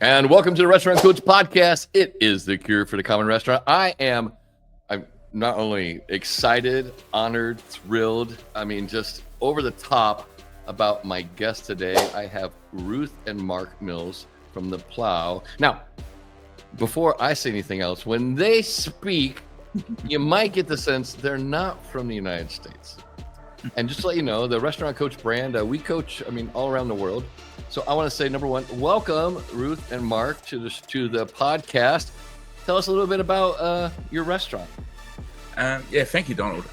And welcome to the Restaurant Coach Podcast. It is the cure for the common restaurant. I'm not only excited, honored, thrilled, just over the top about my guest today. I have Ruth and Mark Mills from the Plough. Now, before I say anything else, when they speak, you might get the sense they're not from the United States. And just to let you know, the Restaurant Coach brand, we coach, all around the world. So I want to say, number one, welcome Ruth and Mark to the podcast. Tell us a little bit about your restaurant. Thank you, Donald.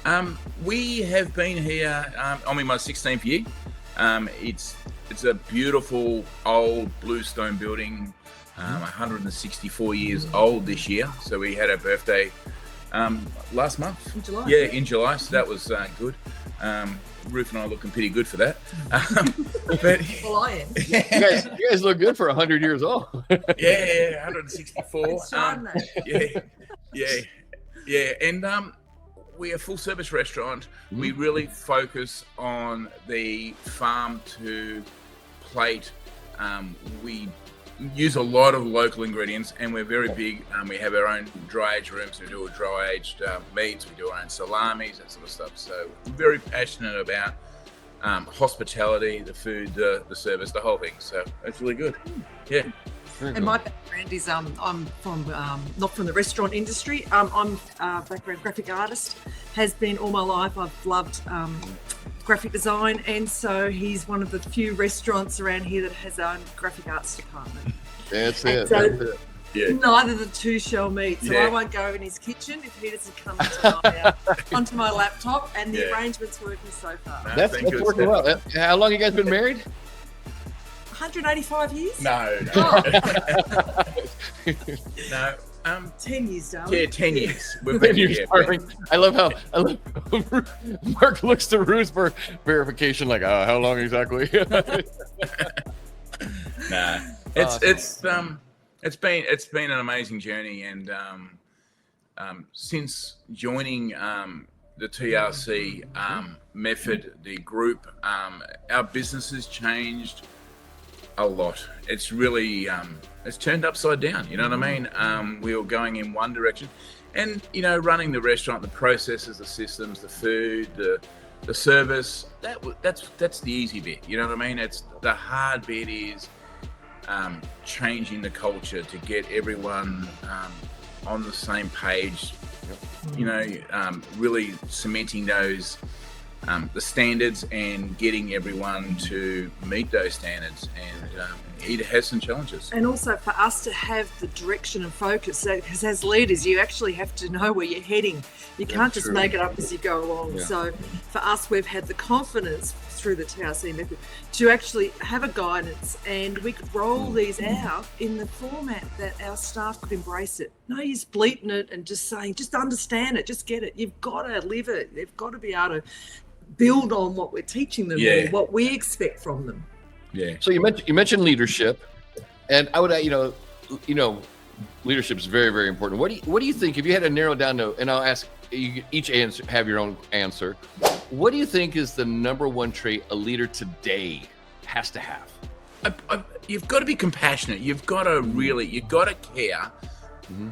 We have been here. I'm in my 16th year. It's a beautiful old bluestone building, 164 years old this year. So we had our birthday last month. In July. Yeah, in July. So that was good. Ruth and I are looking pretty good for that. But Well, I am. You guys look good for 100 years old. yeah, 164. It's time, mate. Yeah. And we're a full service restaurant. We really focus on the farm to plate. We use a lot of local ingredients, and we're very big. We have our own dry age rooms. We do dry aged meats. We do our own salamis, that sort of stuff. So we're very passionate about hospitality, the food, the service, the whole thing. So it's really good. Yeah. And my background is I'm from not from the restaurant industry. I'm a background graphic artist. Has been all my life. I've loved graphic design, and so he's one of the few restaurants around here that has our own graphic arts department. That's And it. so That's it. Yeah. neither the two shall meet. So I won't go in his kitchen if he doesn't come onto my laptop. And the arrangement's working so far. No, That's working well. How long you guys been married? 185 years? No. Oh. No. 10 years, darling. Yeah, 10 years. We've been You're here. starving. I love how Mark looks to Ruth for verification, like, how long exactly? Nah. It's been an amazing journey, and since joining the TRC method, the group, our business has changed a lot. It's really it's turned upside down. You know what I mean? We were going in one direction, and running the restaurant, the processes, the systems, the food, the service. That's the easy bit. You know what I mean? It's the hard bit is changing the culture to get everyone on the same page. Really cementing those the standards and getting everyone to meet those standards, and it has some challenges. And also for us to have the direction and focus, because as leaders, you actually have to know where you're heading. You can't just make it up as you go along. Yeah. So for us, we've had the confidence through the TRC method to actually have a guidance, and we could roll these out in the format that our staff could embrace it. No use bleating it and just saying, just understand it, just get it. You've got to live it. They've got to be able to build on what we're teaching them, or what we expect from them. Yeah. So you mentioned leadership, and I would, leadership is very, very important. What do you think, if you had to narrow down to, and I'll ask you each answer, have your own answer. What do you think is the number one trait a leader today has to have? You've got to be compassionate. You've got to care,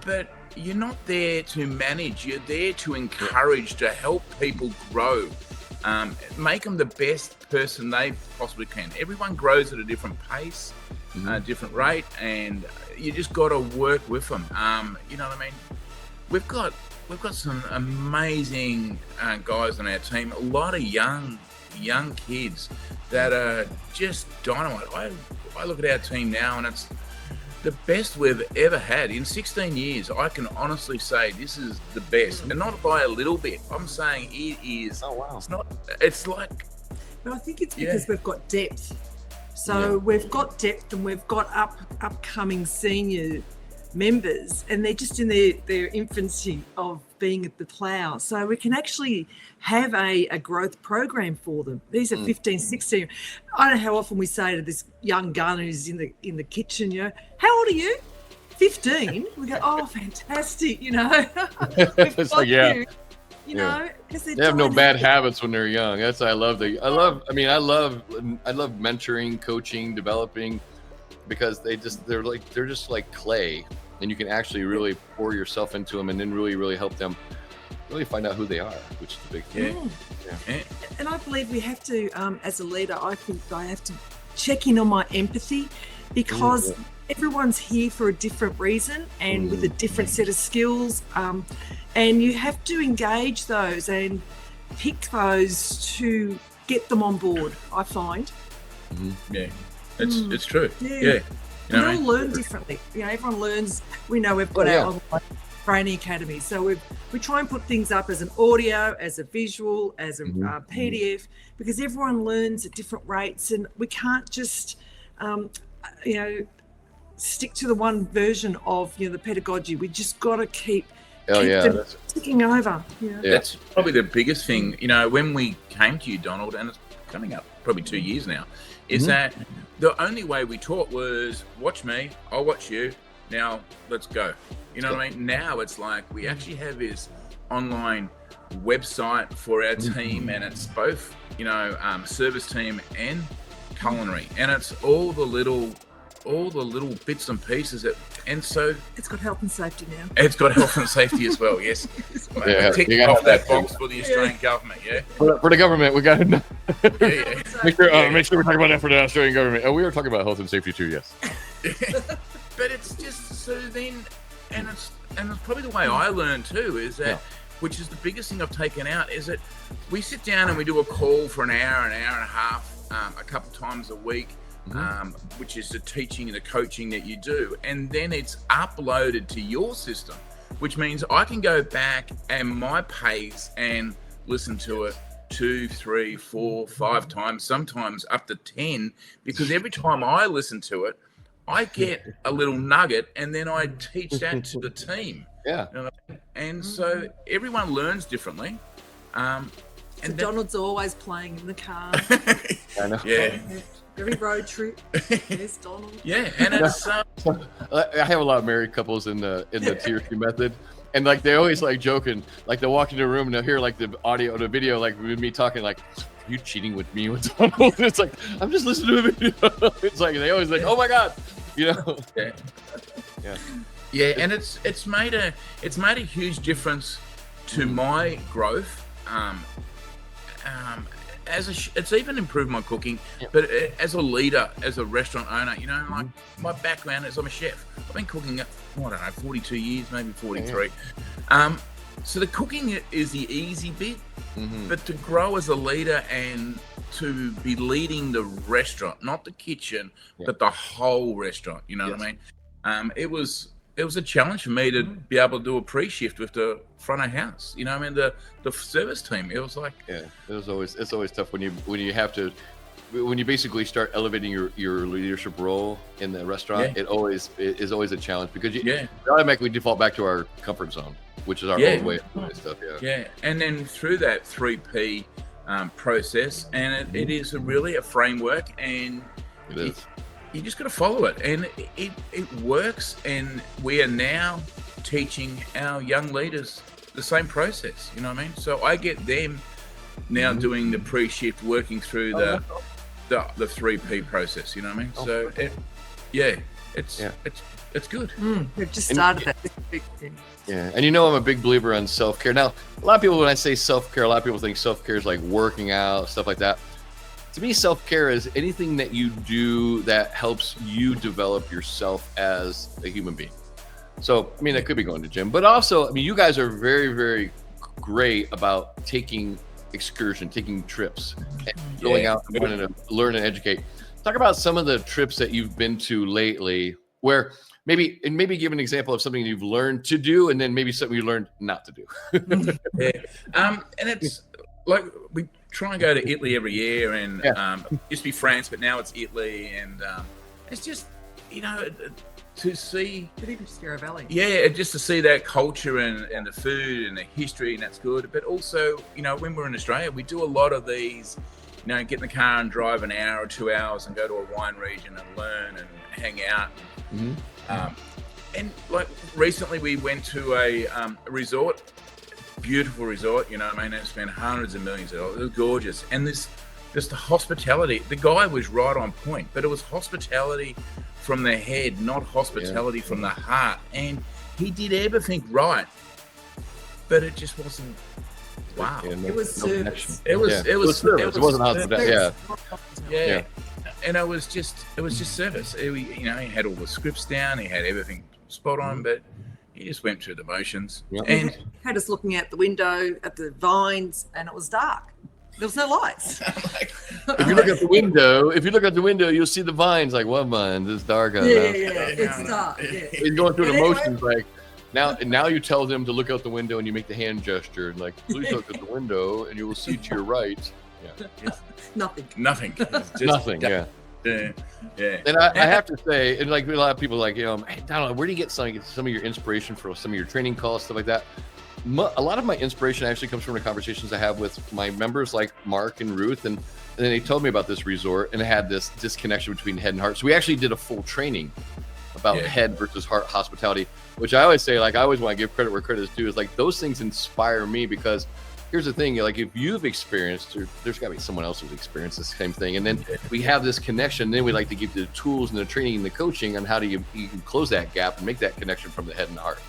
but you're not there to manage. You're there to encourage, to help people grow. Make them the best person they possibly can. Everyone grows at a different pace, different rate, and you just got to work with them. You know what I mean? We've got some amazing guys on our team. A lot of young kids that are just dynamite. I look at our team now, and it's the best we've ever had in 16 years. I can honestly say this is the best, and not by a little bit. I'm saying it is. Oh wow! It's not. It's like. But I think it's because we've got depth. So we've got depth, and we've got upcoming senior members, and they're just in their infancy of being at the Plough. So we can actually have a growth program for them. These are 15, 16. I don't know how often we say to this young gun who's in the kitchen, how old are you? 15. We go, oh, fantastic, We've It's got like, yeah. you. You know, because they have no bad habits when they're young. I love mentoring, coaching, developing. because they're just like clay, and you can actually really pour yourself into them and then really help them really find out who they are, which is the big thing. Yeah. And I believe we have to, as a leader, I think I have to check in on my empathy, because everyone's here for a different reason and with a different set of skills. And you have to engage those and pick those to get them on board, I find. Yeah, it's true. Yeah. We all learn differently. Everyone learns. We know we've got our online training academy, so we try and put things up as an audio, as a visual, as a PDF, because everyone learns at different rates, and we can't just stick to the one version of the pedagogy. We just got to keep them ticking over. That's probably the biggest thing. When we came to you, Donald, and it's coming up probably 2 years now, is that the only way we taught was watch me, I'll watch you. Now let's go. You know what I mean? Now it's like we actually have this online website for our team, and it's both service team and culinary, and it's all the little bits and pieces and so it's got health and safety now. It's got health and safety as well. Yes. Tick off that box for the Australian government. For the government, we got to make sure we're talking about that for the Australian government. Oh, we were talking about health and safety too. Yes. But it's just so then, and it's probably the way I learned too, is that which is the biggest thing I've taken out, is that we sit down and we do a call for an hour and a half, a couple times a week, which is the teaching and the coaching that you do, and then it's uploaded to your system, which means I can go back at my pace and listen to it 2, 3, 4, 5 times, sometimes up to 10, because every time I listen to it, I get a little nugget, and then I teach that to the team. And so everyone learns differently. And Donald's always playing in the car. I know. Yeah. Every road trip. There's Donald. Yeah, and it's I have a lot of married couples in the tier 2 method, and like they always like joking, like they'll walk into a room and they'll hear like the audio, the video, like with me talking, like, "Are you cheating with me with Donald?" It's like, I'm just listening to a video. It's like they always like, "Oh my god," and it's made a huge difference to my growth. It's even improved my cooking, but as a leader, as a restaurant owner, like my background is I'm a chef. I've been cooking, 42 years, maybe 43. So the cooking is the easy bit, but to grow as a leader and to be leading the restaurant, not the kitchen, but the whole restaurant, what I mean? It was a challenge for me to be able to do a pre-shift with the front of house. The service team. It was like it's always tough when you have to, when you basically start elevating your leadership role in the restaurant. It is always a challenge, because you automatically default back to our comfort zone, which is our old way of doing stuff. And then through that 3P process, and it is really a framework, and it is. You just got to follow it, and it works. And we are now teaching our young leaders the same process. You know what I mean? So I get them now doing the pre-shift, working through the 3P process. You know what I mean? So it's good. We've just started that big thing. Yeah, and I'm a big believer in self-care. Now, a lot of people, when I say self-care, a lot of people think self-care is like working out, stuff like that. To me, self-care is anything that you do that helps you develop yourself as a human being. So, that could be going to gym, but also, you guys are very, very great about taking excursion, taking trips, and going out and wanting to learn and educate. Talk about some of the trips that you've been to lately, where maybe give an example of something you've learned to do, and then maybe something you learned not to do. And it's like we try and go to Italy every year, and it used to be France, but now it's Italy, and it's just to see Sierra Valley. Just to see that culture and the food and the history, and that's good. But also, when we're in Australia, we do a lot of these, get in the car and drive an hour or 2 hours and go to a wine region and learn and hang out. And like recently we went to a resort, beautiful resort, it spent hundreds of millions of dollars. It was gorgeous. And just the hospitality, the guy was right on point, but it was hospitality from the head, not hospitality from the heart. And he did everything right, but it just wasn't. Wow. It was service. It was service. It wasn't hospitality. Yeah. And it was just service. He had all the scripts down. He had everything spot on, but he just went through the motions. And he had us looking out the window at the vines, and it was dark. There was no lights. If you look out the window, you'll see the vines. Like, what vines? It's dark out now. It's dark. Yeah. He's going through the motions. Like, now you tell them to look out the window, and you make the hand gesture, and like, please look at the window, and you will see to your right. Yeah. Nothing. Just nothing. Yeah. And I have to say, and like a lot of people, like, hey, Donald, where do you get some of your inspiration for some of your training calls, stuff like that? A lot of my inspiration actually comes from the conversations I have with my members, like Mark and Ruth, and then they told me about this resort, and it had this disconnection between head and heart. So we actually did a full training about head versus heart hospitality, which I always say, like, I always want to give credit where credit is due. Is like, those things inspire me, because here's the thing, like, if you've experienced, or there's got to be someone else who's experienced the same thing, and then we have this connection, then we like to give the tools and the training and the coaching on how do you can close that gap and make that connection from the head and the heart.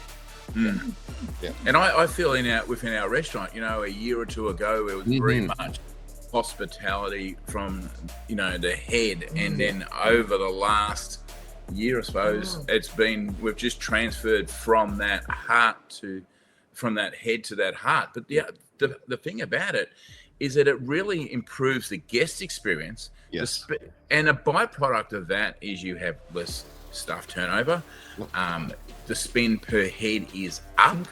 Yeah. And I feel within our restaurant, a year or two ago, it was very much hospitality from the head, and then over the last year, I suppose, we've just transferred from that head to that heart. But the thing about it is that it really improves the guest experience. Yes. And a byproduct of that is you have less staff turnover. The spend per head is up.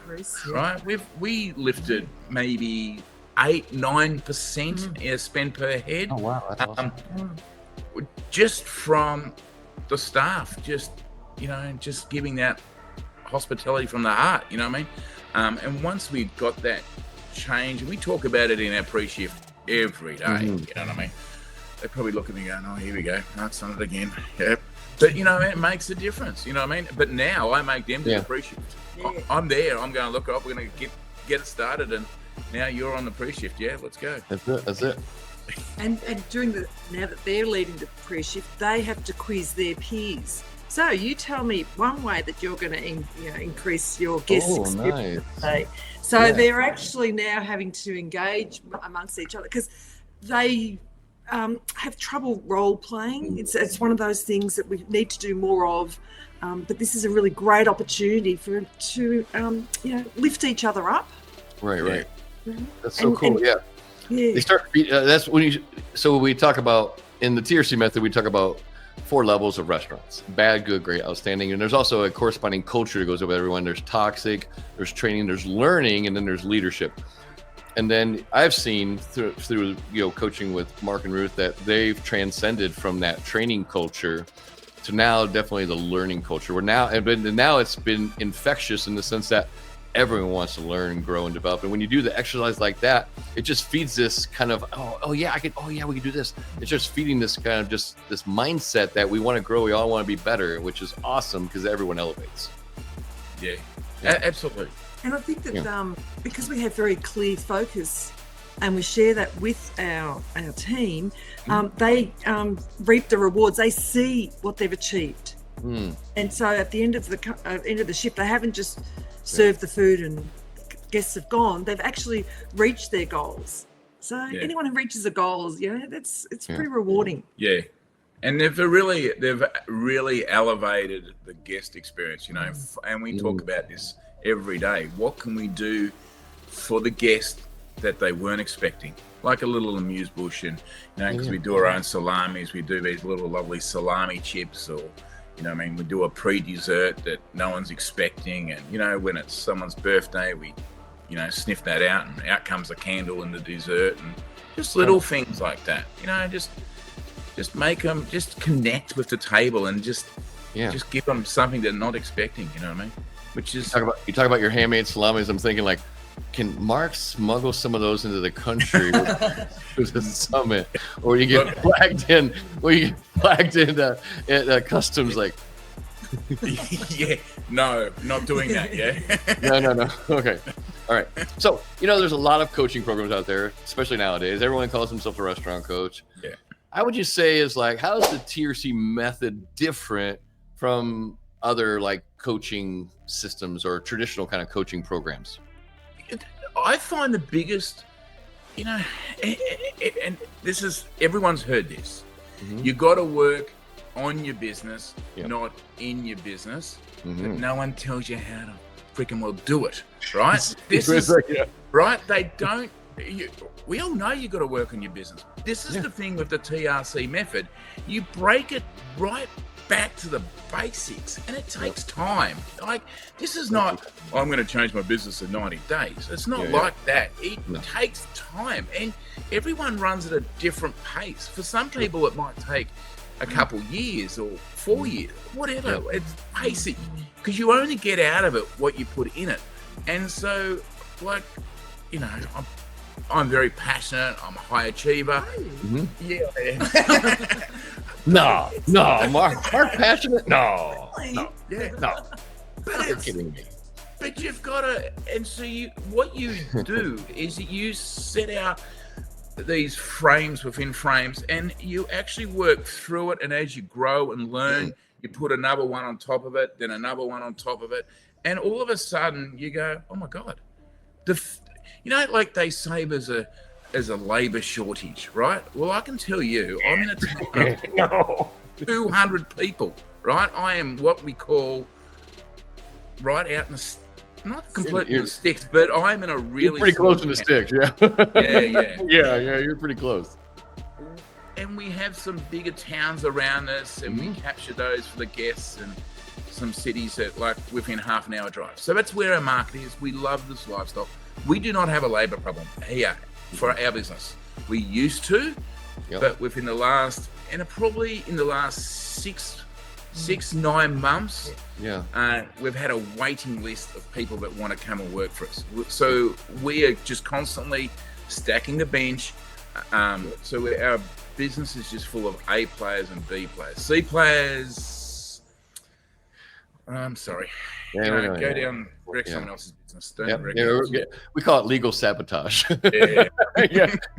Right? We lifted maybe 8-9% spend per head. Oh wow, that's awesome. Just from the staff, just giving that hospitality from the heart. You know what I mean? And once we got that change, and we talk about it in our pre-shift every day. You know what I mean? They probably look at me going, "Oh, here we go. That's done it again." Yep. But it makes a difference. You know what I mean? But now I make them do the pre-shift. I'm there. I'm going, look up. We're going to get it started, and now you're on the pre-shift. Yeah, let's go. That's it. And now that they're leading the pre-shift, they have to quiz their peers. So you tell me one way that you're going to increase your guest experience. Nice. So they're actually now having to engage amongst each other, because they have trouble role playing. It's one of those things that we need to do more of. But this is a really great opportunity to lift each other up. Right. That's so cool. They start. That's when So we talk about, in the TRC method, we talk about 4 levels of restaurants: bad, good, great, outstanding. And there's also a corresponding culture that goes with everyone. There's toxic, there's training, there's learning, and then there's leadership. And then I've seen through coaching with Mark and Ruth that they've transcended from that training culture to now definitely the learning culture. Now it's been infectious in the sense that everyone wants to learn, grow, and develop. And when you do the exercise like that, it just feeds this kind of, we can do this. It's just feeding this kind of just this mindset that we want to grow. We all want to be better, which is awesome because everyone elevates. Yeah, absolutely. And I think that because we have very clear focus and we share that with our team, they reap the rewards. They see what they've achieved. And so at the end of the shift, they haven't just served the food and guests have gone. They've actually reached their goals. So anyone who reaches a goal, it's pretty rewarding. Yeah. And they've really elevated the guest experience, and we talk about this every day. What can we do for the guest that they weren't expecting? Like a little amuse bush, and because we do our own salamis, we do these little lovely salami chips, or we do a pre-dessert that no one's expecting, and when it's someone's birthday, we sniff that out, and out comes a candle in the dessert, and just little things like that. Just make them just connect with the table, and just give them something they're not expecting. You know what I mean? Which is you talk about your handmade salamis. I'm thinking, like, can Mark smuggle some of those into the country with the summit, or you get flagged in? At customs, like. No, not doing that. No. Okay, all right. So there's a lot of coaching programs out there, especially nowadays. Everyone calls themselves a restaurant coach. Yeah. How would you say is like, how is the TRC method different from other like coaching systems or traditional kind of coaching programs? I find the biggest, and this is, everyone's heard this. You got to work on your business, not in your business. But no one tells you how to freaking well do it, right? This is right. They don't. We all know you got to work on your business. This is the thing with the TRC method. You break it right back to the basics, and it takes time. Like, this is not, I'm going to change my business in 90 days. It's not like that. It takes time, and everyone runs at a different pace. For some people, it might take a couple years or 4 years, whatever. It's basic, because you only get out of it what you put in it. And so, like, I'm very passionate. I'm a high achiever. No, Mark passionate? No. But You're kidding me. But you've got to, and so what you do is you set out these frames within frames, and you actually work through it. And as you grow and learn, you put another one on top of it, then another one on top of it, and all of a sudden you go, oh my God, like they say there's a labor shortage, right? Well, I can tell you, I'm in a town of 200 people, right? I am what we call right out in the, not completely in the sticks, but I'm in a really you're pretty close in the sticks, yeah, you're pretty close. And we have some bigger towns around us, and we capture those for the guests, and some cities that like within half an hour drive. So that's where our market is. We love this lifestyle. We do not have a labor problem here for our business. We used to, but within the last, and probably in the last 9 months, we've had a waiting list of people that want to come and work for us. So we are just constantly stacking the bench. So our business is just full of A players and B players. C players, I'm sorry. Go down, wreck someone else's business. We call it legal sabotage.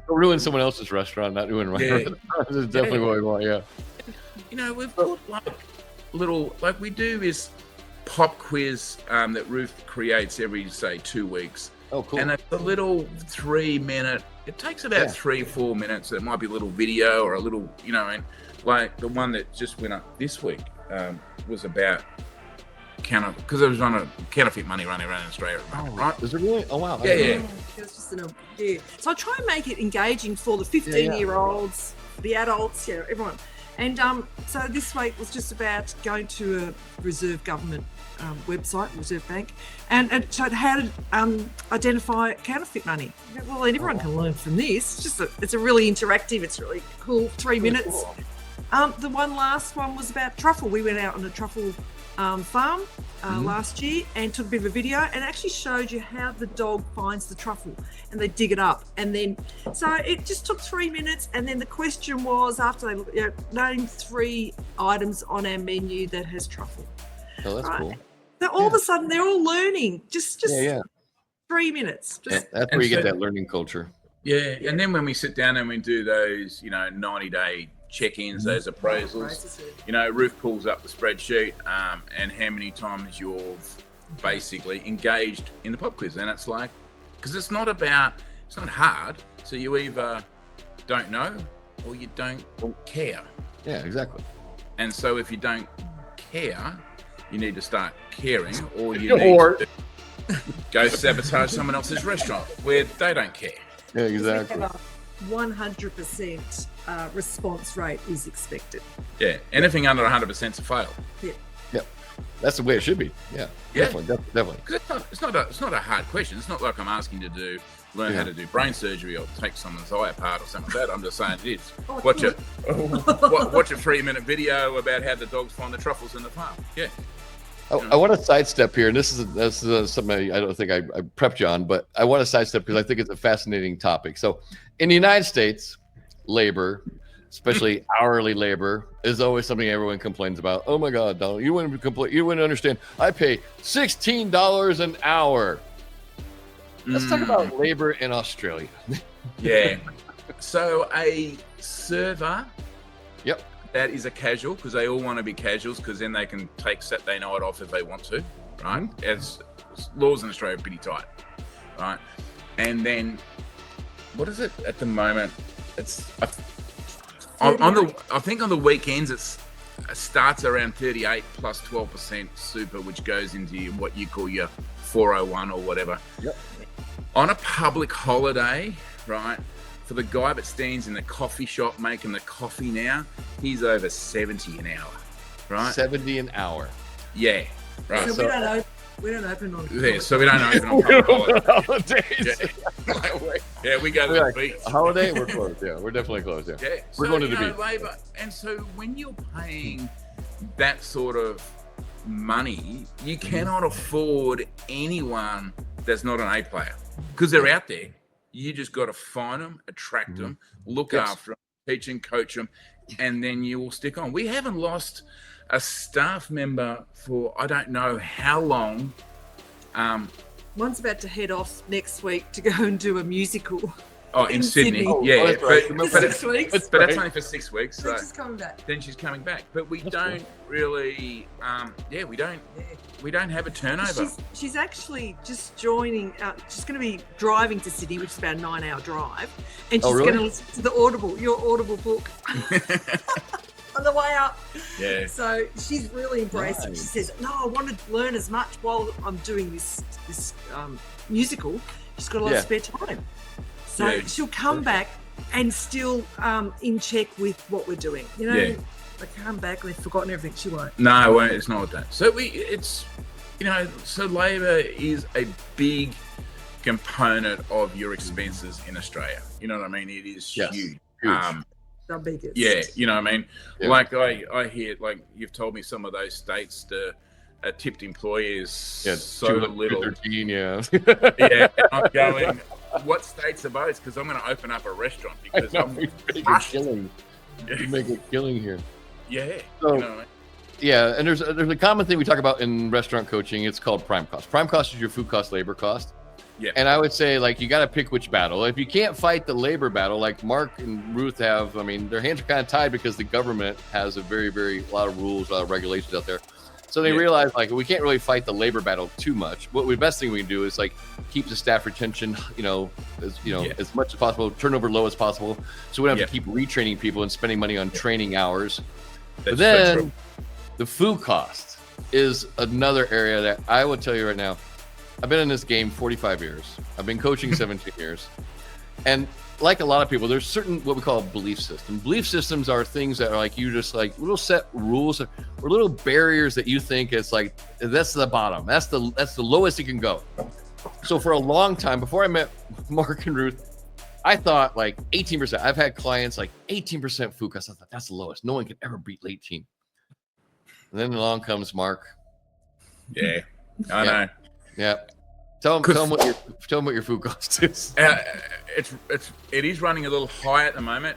Ruin someone else's restaurant, not doing right. This is definitely what we want. We've put like we do is pop quiz that Ruth creates every, say, 2 weeks. Oh, cool. And it's a little 3-minute, it takes about 3-4 minutes. It might be a little video or a little, and like the one that just went up this week was about because it was on a counterfeit money running around in Australia at the moment, right? Is it really? Oh, wow. Yeah. It's just So I try and make it engaging for the 15-year-olds, the adults, everyone. And so this week was just about going to a Reserve Government website, Reserve Bank, and it showed how to identify counterfeit money. Well, everyone can learn from this. It's a really interactive, it's really cool, 3 minutes. Cool. The last one was about truffle. We went out on a truffle farm last year and took a bit of a video, and actually showed you how the dog finds the truffle, and they dig it up, and then so it just took 3 minutes. And then the question was, after they name 3 items on our menu that has truffle. Oh, that's cool. So all of a sudden they're all learning just 3 minutes. That's where you get that learning culture. And then when we sit down and we do those 90-day check-ins, those appraisals, Ruth pulls up the spreadsheet and how many times you've basically engaged in the pop quiz. And it's like, because it's not hard, so you either don't know or you don't care. Yeah, exactly. And so if you don't care, you need to start caring, or you need to go sabotage someone else's restaurant where they don't care. Yeah, exactly. 100% response rate is expected. Yeah, anything under 100% is a fail. Yeah, that's the way it should be. Yeah. Definitely. It's not a hard question. It's not like I'm asking you to learn how to do brain surgery or take someone's eye apart or something like that. I'm just saying it is. Watch a 3-minute video about how the dogs find the truffles in the farm. Yeah. I want to sidestep here, and this is something I don't think I prepped you on, but I want to sidestep because I think it's a fascinating topic. So, in the United States, labor, especially hourly labor, is always something everyone complains about. Oh my God, Donald, you wouldn't understand. I pay $16 an hour. Let's talk about labor in Australia. Yeah. So a server. Yep. that is a casual, because they all want to be casuals, because then they can take Saturday night off if they want to, right? As laws in Australia are pretty tight, right? And then, what is it at the moment? It's I think on the weekends it starts around 38 plus 12% super, which goes into what you call your 401 or whatever. Yep. On a public holiday, right? For the guy that stands in the coffee shop making the coffee now, he's over 70 an hour, right? 70 an hour. Yeah, right. So we don't open on. Yeah, so we don't open on public Holidays. Yeah, we go to the beach. A holiday, we're closed. Yeah, we're definitely closed. Yeah, Yeah, we're going to the beach. Labor, and so when you're paying that sort of money, you cannot afford anyone that's not an A player, because they're out there. You just got to find them, attract them, look after them, teach and coach them, and then you will stick on. We haven't lost a staff member for I don't know how long. One's about to head off next week to go and do a musical. Oh, in Sydney. Yeah, but, right. but, For 6 weeks. but that's only for 6 weeks. So She's coming back. then she's coming back. But we don't really, we don't have a turnover. She's actually just joining. She's going to be driving to Sydney, which is about a 9-hour drive, and she's going to listen to your Audible book on the way up. Yeah. So she's really embraced it. She says, "No, I want to learn as much while I'm doing this musical." She's got a lot of spare time, so she'll come back and still in check with what we're doing. You know, they come back and they've forgotten everything. She won't. No, it won't. It's not that. So so labour is a big component of your expenses in Australia. You know what I mean? It is huge. The biggest. Yeah, you know what I mean? Yeah. Like I hear, like you've told me some of those states, the tipped employees so little. 13, yeah. Yeah, and I'm going, what states are those? Because I'm going to open up a restaurant because I'm killing. You make a killing here. Yeah. So, you know what I mean? Yeah, and there's a common thing we talk about in restaurant coaching. It's called prime cost. Prime cost is your food cost, labor cost. Yeah. And I would say, like, you got to pick which battle. If you can't fight the labor battle, like Mark and Ruth have, I mean, their hands are kind of tied because the government has a very lot of rules, a lot of regulations out there. So they realize, like, we can't really fight the labor battle too much. What the best thing we can do is, like, keep the staff retention, as much as possible, turnover low as possible. So we don't have to keep retraining people and spending money on training hours. But then the food cost is another area that I will tell you right now. I've been in this game 45 years. I've been coaching 17 years. And like a lot of people, there's certain what we call belief systems. Belief systems are things that are like you just like little set rules or little barriers that you think it's like that's the bottom. That's the lowest you can go. So for a long time, before I met Mark and Ruth, I thought like 18%. I've had clients like 18% food cost. I thought that's the lowest. No one could ever beat 18. And then along comes Mark. Yeah, I know. Yeah. Tell them what your food cost is. It is running a little high at the moment.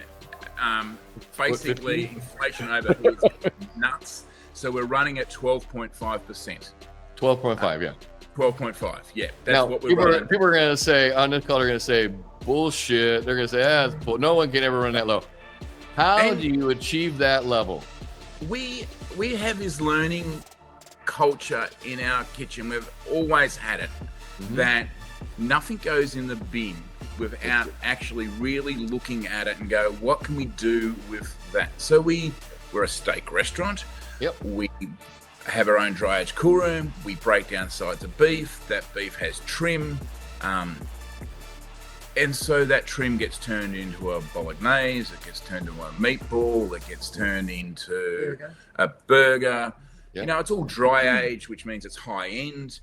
Basically, inflation over here is nuts. So we're running at 12.5%. 12.5, yeah. 12.5, yeah. That's now, what we're running. People are going to say, on this call, they're going to say, bullshit. They're going to say, no one can ever run that low. How do you achieve that level? We have this learning culture in our kitchen. We've always had it, that nothing goes in the bin without actually really looking at it and go, what can we do with that? So we're a steak restaurant. Yep. We have our own dry aged cool room. We break down sides of beef. That beef has trim. And so that trim gets turned into a bolognese, it gets turned into a meatball, it gets turned into a burger. Yeah. You know, it's all dry age, which means it's high end,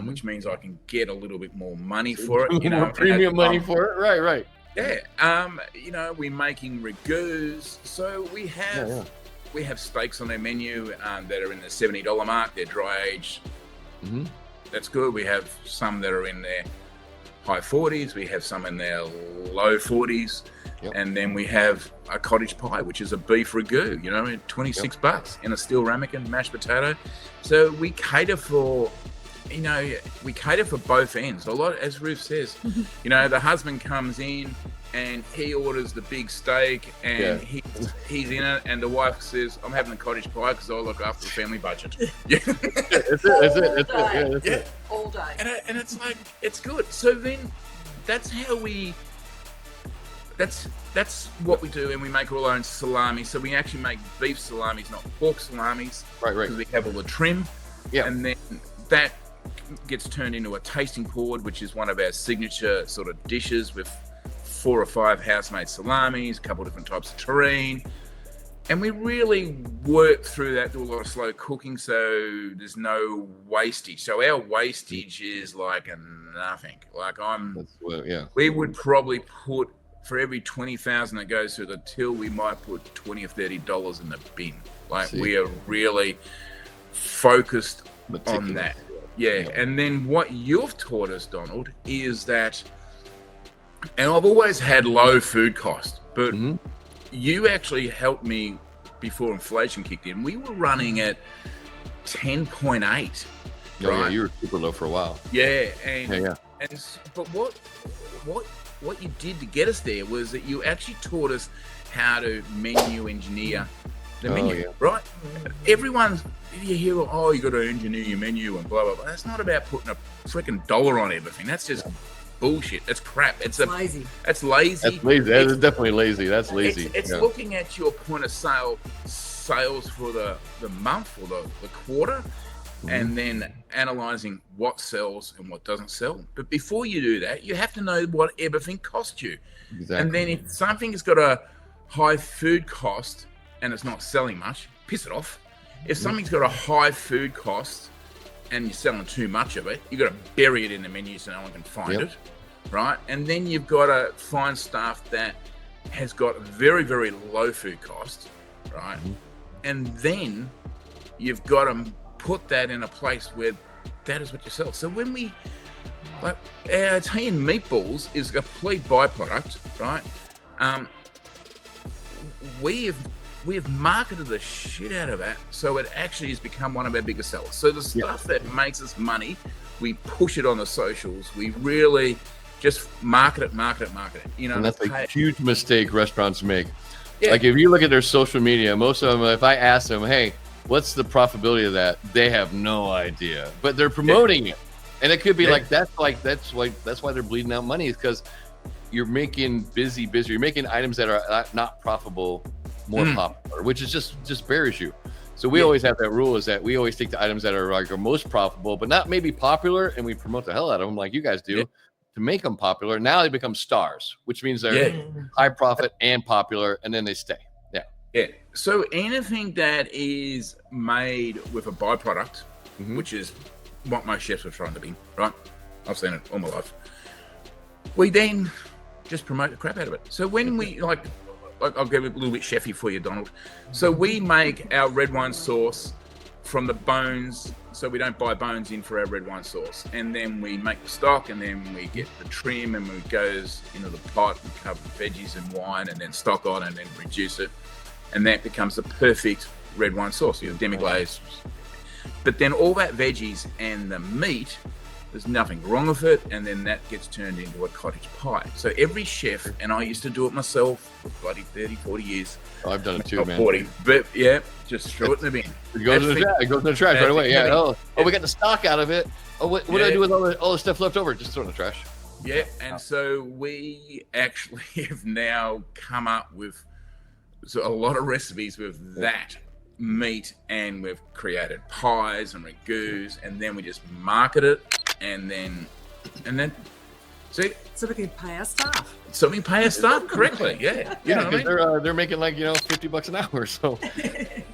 which means I can get a little bit more money for it. You know, more premium money for it. Right. Yeah. We're making ragouts. So we have steaks on their menu that are in the $70 mark. They're dry aged. Mm-hmm. That's good. We have some that are in their high 40s. We have some in their low 40s. Yep. And then we have a cottage pie, which is a beef ragout, $26 in a steel ramekin, mashed potato. So we cater for, both ends. A lot, as Ruth says, the husband comes in and he orders the big steak and he he's in it, and the wife says, "I'm having a cottage pie because I look after the family budget." Yeah, That's it. All day. And it's like, it's good. So then, that's how we. That's what we do, and we make all our own salami. So we actually make beef salamis, not pork salamis, right? Because we have all the trim, and then that gets turned into a tasting board, which is one of our signature sort of dishes with 4 or 5 house-made salamis, a couple different types of terrine, and we really work through that, do a lot of slow cooking, so there's no wastage. So our wastage is like a nothing. Like we would probably put, for every 20,000 that goes through the till, we might put $20 or $30 in the bin. Like we are really focused on that. Yeah. And then what you've taught us, Donald, is that, and I've always had low food cost, but you actually helped me before inflation kicked in. We were running at 10.8. Right? Yeah, you were super low for a while. Yeah. But what you did to get us there was that you actually taught us how to menu engineer the menu, right? You hear, you got to engineer your menu and blah, blah, blah. That's not about putting a freaking dollar on everything. That's just bullshit. That's crap. It's lazy. That's lazy. That's lazy. That is definitely lazy. That's lazy. It's looking at your point of sales for the month or the quarter, and then analyzing what sells and what doesn't sell. But before you do that, you have to know what everything costs you. Exactly. And then if something has got a high food cost and it's not selling much, piss it off. If something's got a high food cost and you're selling too much of it, you've got to bury it in the menu so no one can find it, right? And then you've got to find stuff that has got very, very low food cost, right? And then you've got to put that in a place where that is what you sell. So when we, like, our Italian meatballs is a complete byproduct, right? We have marketed the shit out of that, so it actually has become one of our biggest sellers. So the stuff that makes us money, we push it on the socials. We really just market it. You know, and that's a huge mistake restaurants make. Yeah. Like if you look at their social media, most of them, if I ask them, hey, what's the profitability of that? They have no idea, but they're promoting it, and it could be that's why they're bleeding out money, is because you're making busier. You're making items that are not profitable more popular, which is just buries you. So we always have that rule, is that we always take the items that are like our most profitable, but not maybe popular, and we promote the hell out of them like you guys do to make them popular. Now they become stars, which means they're high profit and popular, and then they stay. Yeah. So anything that is made with a byproduct, which is what most chefs are trying to be, right? I've seen it all my life. We then just promote the crap out of it. So when we I'll give it a little bit chefy for you, Donald. So we make our red wine sauce from the bones. So we don't buy bones in for our red wine sauce. And then we make the stock, and then we get the trim, and it goes into the pot and cover veggies and wine, and then stock on, and then reduce it. And that becomes the perfect red wine sauce, demi-glaze. But then all that veggies and the meat, there's nothing wrong with it, and then that gets turned into a cottage pie. So every chef, and I used to do it myself for bloody 30, 40 years. Oh, I've done it too, man. 40, but just throw it in the bin. It goes in the trash right away. Yeah. Oh, we got the stock out of it. Oh, what do I do with all the stuff left over? Just throw it in the trash. Yeah, and so we actually have now come up with a lot of recipes with that meat, and we've created pies and ragouts, and then we just market it, and then see, so we can pay our staff. So we pay our staff correctly. Yeah, you know what I mean? They're making like $50 an hour. So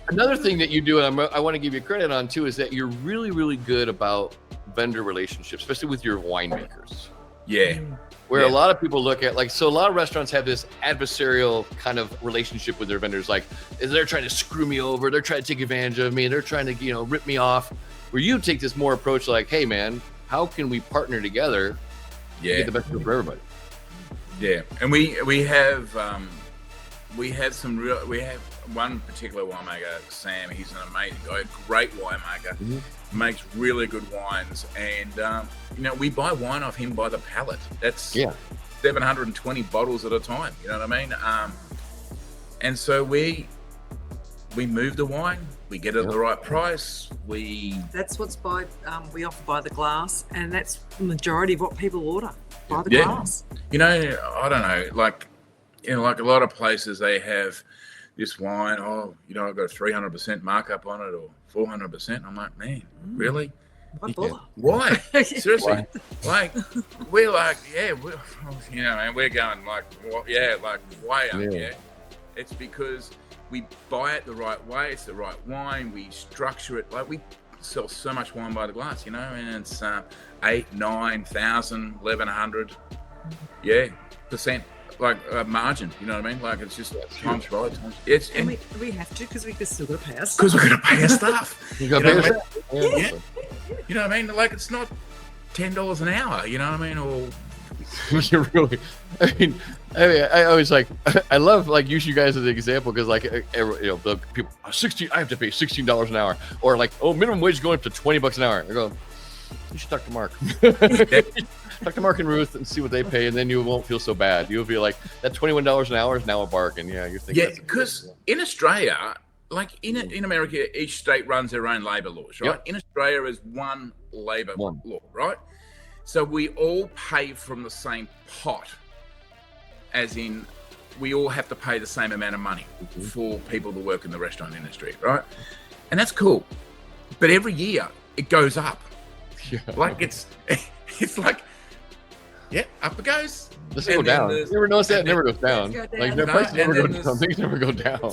another thing that you do, and I want to give you credit on too, is that you're really, really good about vendor relationships, especially with your winemakers. Yeah. Where a lot of people look at, so a lot of restaurants have this adversarial kind of relationship with their vendors. Like, they're trying to screw me over. They're trying to take advantage of me. They're trying to, rip me off. Where you take this more approach like, hey, man, how can we partner together to get the best for everybody? Yeah. And we have one particular winemaker, Sam. He's an amazing guy, great winemaker. Makes really good wines, and we buy wine off him by the pallet. That's 720 bottles at a time. You know what I mean? And so we move the wine, we get it at the right price. That's what's we offer by the glass, and that's the majority of what people order by the glass. I don't know, like a lot of places they have this wine. I've got a 300% markup on it or 400%. I'm like, man, really? Why bother? Why? Seriously? Like, we're like, man, we're going like, way up, It's because we buy it the right way. It's the right wine. We structure it. Like, we sell so much wine by the glass, and it's 8, 9,000, 1,100, percent, like margin. You know what I mean? Like, it's just times right. And we have to, because we still got to pay us. Because we're going to pay our stuff. You got to pay us. Yeah. You know what I mean? Like, it's not $10 an hour. You know what I mean? Or you really, I always I love use you guys as an example, because the people 16, I have to pay $16 an hour, or minimum wage is going up to $20 an hour. I go, you should talk to Mark. Talk to Mark and Ruth and see what they pay, and then you won't feel so bad. You'll be like, that $21 an hour is now a bargain. Yeah, you're thinking. Yeah, because in Australia, like in America, each state runs their own labour laws, right? Yep. In Australia is one labour law, right? So we all pay from the same pot, as in we all have to pay the same amount of money for people to work in the restaurant industry, right? And that's cool. But every year it goes up. Yeah. Like it's like, up it goes. This will go down. You never notice that? It never goes down. Like the prices never go down. Things never go down.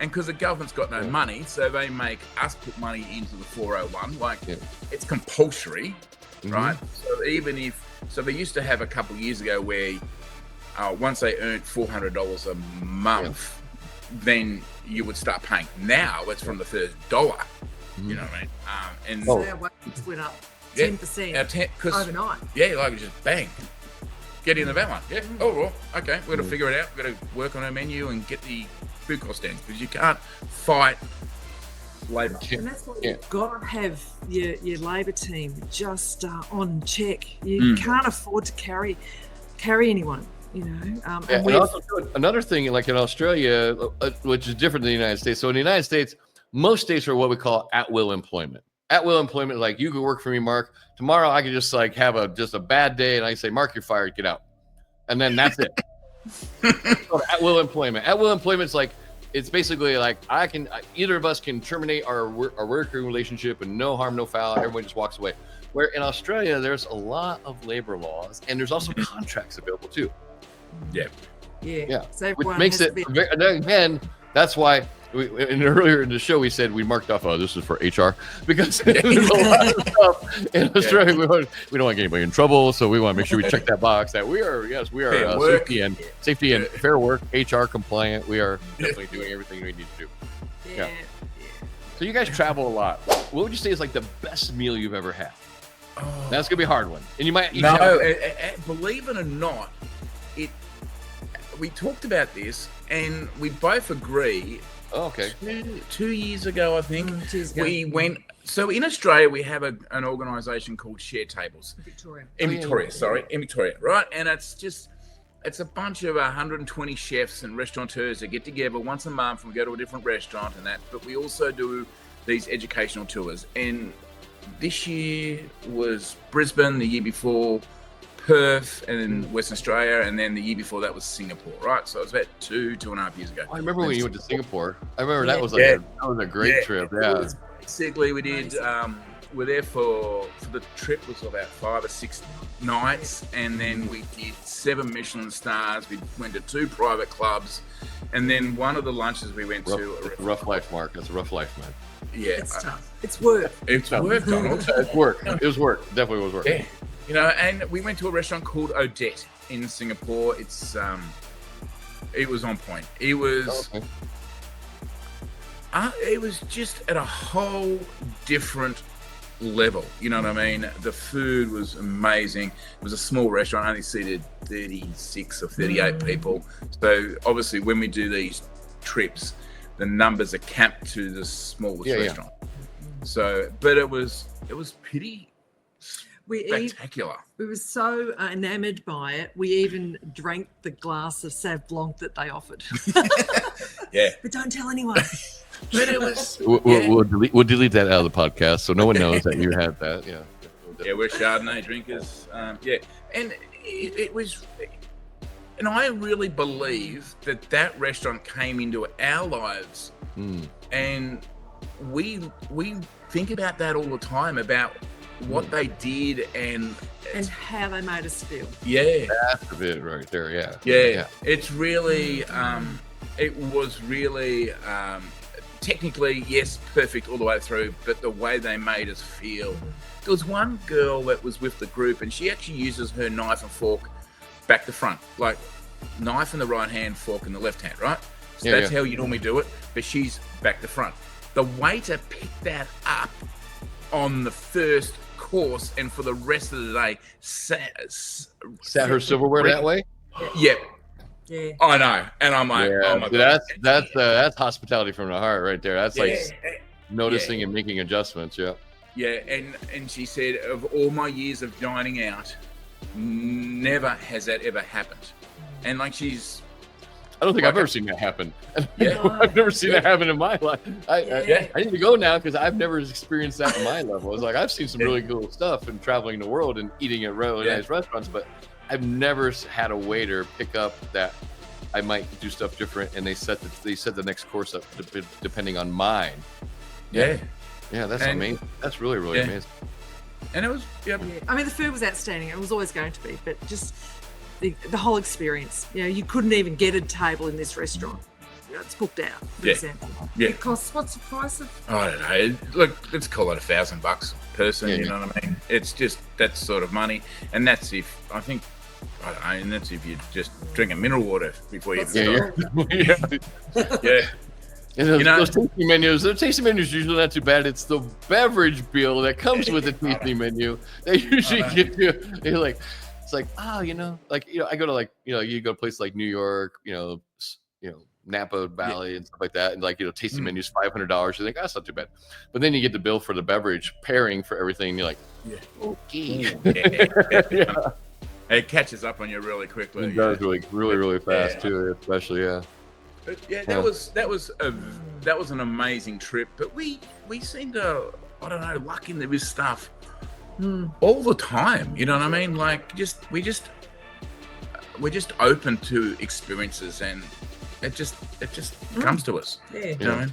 And because the government's got no money, so they make us put money into the 401. It's compulsory. Right. So they used to have a couple of years ago where once they earned $400 a month, then you would start paying. Now it's from the first dollar. You know what I mean? So our wages went up 10% overnight. Yeah, like just bang. Get in the van one. Yeah. Oh, well, okay. We've got to figure it out. We've got to work on our menu and get the food cost down, because you can't fight labour. And that's why you've got to have your labour team just on check. You can't afford to carry anyone, and also another thing, like in Australia, which is different than the United States. So in the United States, most states are what we call at-will employment. At-will employment, like, you could work for me, Mark. Tomorrow I could just have a bad day, and I say, Mark, you're fired, get out. And then that's it. At-will employment. At-will employment is it's basically either of us can terminate our working relationship and no harm, no foul. Everyone just walks away. Where in Australia, there's a lot of labor laws, and there's also contracts available too. Yeah. So which makes it again. That's why earlier in the show we said we marked off. Oh, this is for HR, because there's a lot of stuff in Australia. We don't want anybody in trouble, so we want to make sure we check that box that we are safety and fair work, HR compliant. We are definitely doing everything we need to do. Yeah. So you guys travel a lot. What would you say is the best meal you've ever had? Oh. That's gonna be a hard one, and you might. Believe it or not, we talked about this, and we both agree. Oh, okay. 2 years ago, I think, we went. So in Australia, we have an organisation called Share Tables. In Victoria, right? And it's a bunch of 120 chefs and restaurateurs that get together once a month, and we go to a different restaurant and that. But we also do these educational tours. And this year was Brisbane, the year before Perth, and then Western Australia, and then the year before that was Singapore, right? So it was about 2.5 years ago. I remember when you went to Singapore. I remember that was a great trip. Yeah. Basically, we did. We're there for the trip was about 5 or 6 nights, and then we did 7 Michelin stars. We went to 2 private clubs, and then one of the lunches we went to. Rough life, Mark. That's a rough life, man. Yeah, it's tough. It's work. It's work, Donald. It's work. It was work. Definitely was work. Yeah. And we went to a restaurant called Odette in Singapore. It was on point. It was, it was just at a whole different level. You know what I mean? The food was amazing. It was a small restaurant, only seated 36 or 38 people. So obviously, when we do these trips, the numbers are capped to the smallest restaurant. So, but it was pretty. spectacular. We were so enamored by it. We even drank the glass of Sauv Blanc that they offered. Yeah. But don't tell anyone. But it was. We'll delete that out of the podcast so no one knows that you had that. Yeah. Yeah, we're Chardonnay drinkers. Yeah, and it was, and I really believe that restaurant came into our lives, and we think about that all the time, about what they did and how they made us feel. Yeah, that's a bit right there. Yeah. Yeah. It's really, it was really. Technically, yes, perfect all the way through, but the way they made us feel. There was one girl that was with the group, and she actually uses her knife and fork back to front, like knife in the right hand, fork in the left hand, right? So that's how you normally do it, but she's back to front. The waiter picked that up on the first course, and for the rest of the day, sat her silverware that way? Yeah. Yeah, I know, and I'm like, oh my god, that's hospitality from the heart right there. That's like noticing and making adjustments. Yeah. Yeah, and she said, of all my years of dining out, never has that ever happened. And like I don't think I've ever seen that happen. I've never seen that happen in my life. I need to go now because I've never experienced that in my level. It's like I've seen some really cool stuff and traveling the world and eating at really nice restaurants, but I've never had a waiter pick up that I might do stuff different, and they set the next course up depending on mine. Yeah, that's amazing. That's really amazing. And it was, I mean, the food was outstanding. It was always going to be, but just the whole experience. You know, you couldn't even get a table in this restaurant. You know, it's booked out, for example. Yeah. It costs, what's the price of? I don't know. Look, let's call it $1,000 a person. You know what I mean? It's just that sort of money, and that's if I don't know, and that's if you just drink a mineral water before you start. Yeah. And those tasting menus, the tasting menus usually not too bad. It's the beverage bill that comes with the tasting menu. They usually get you. They're like, it's like, I go to you go to places like New York, Napa Valley and stuff like that, and tasting menus $500. You think that's not too bad, but then you get the bill for the beverage pairing for everything. And you're like, okay. It catches up on you really quickly. It does really fast too, especially But that was an amazing trip. But we seem to, I don't know, luck into this stuff all the time. You know what I mean? Like we're just open to experiences, and it just comes to us. Yeah. You know what I mean?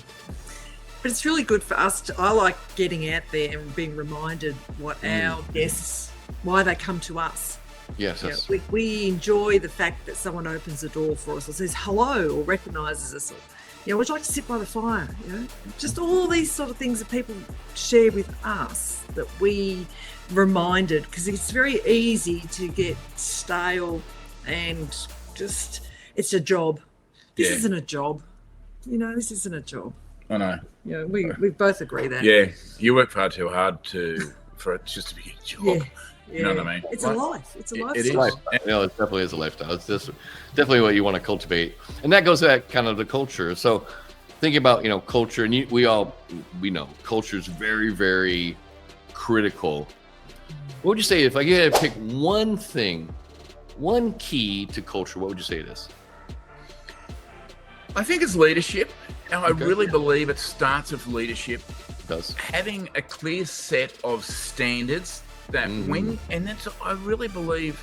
But it's really good for us I like getting out there and being reminded what our guests, why they come to us. Yes. We enjoy the fact that someone opens the door for us or says hello or recognises us. Or, would you like to sit by the fire? Just all these sort of things that people share with us that we reminded, because it's very easy to get stale and just, it's a job. This isn't a job. This isn't a job. I know. We both agree that. Yeah, you work far too hard for it just to be a job. Yeah. You know what I mean? It's a life. It's a lifestyle. It is. It definitely is a lifestyle. It's just definitely what you want to cultivate, and that goes to that kind of the culture. So, thinking about culture, and we know culture is very, very critical. What would you say if I had to pick one thing, one key to culture? What would you say it is? I think it's leadership. And I really believe it starts with leadership. It does. Having a clear set of standards that I really believe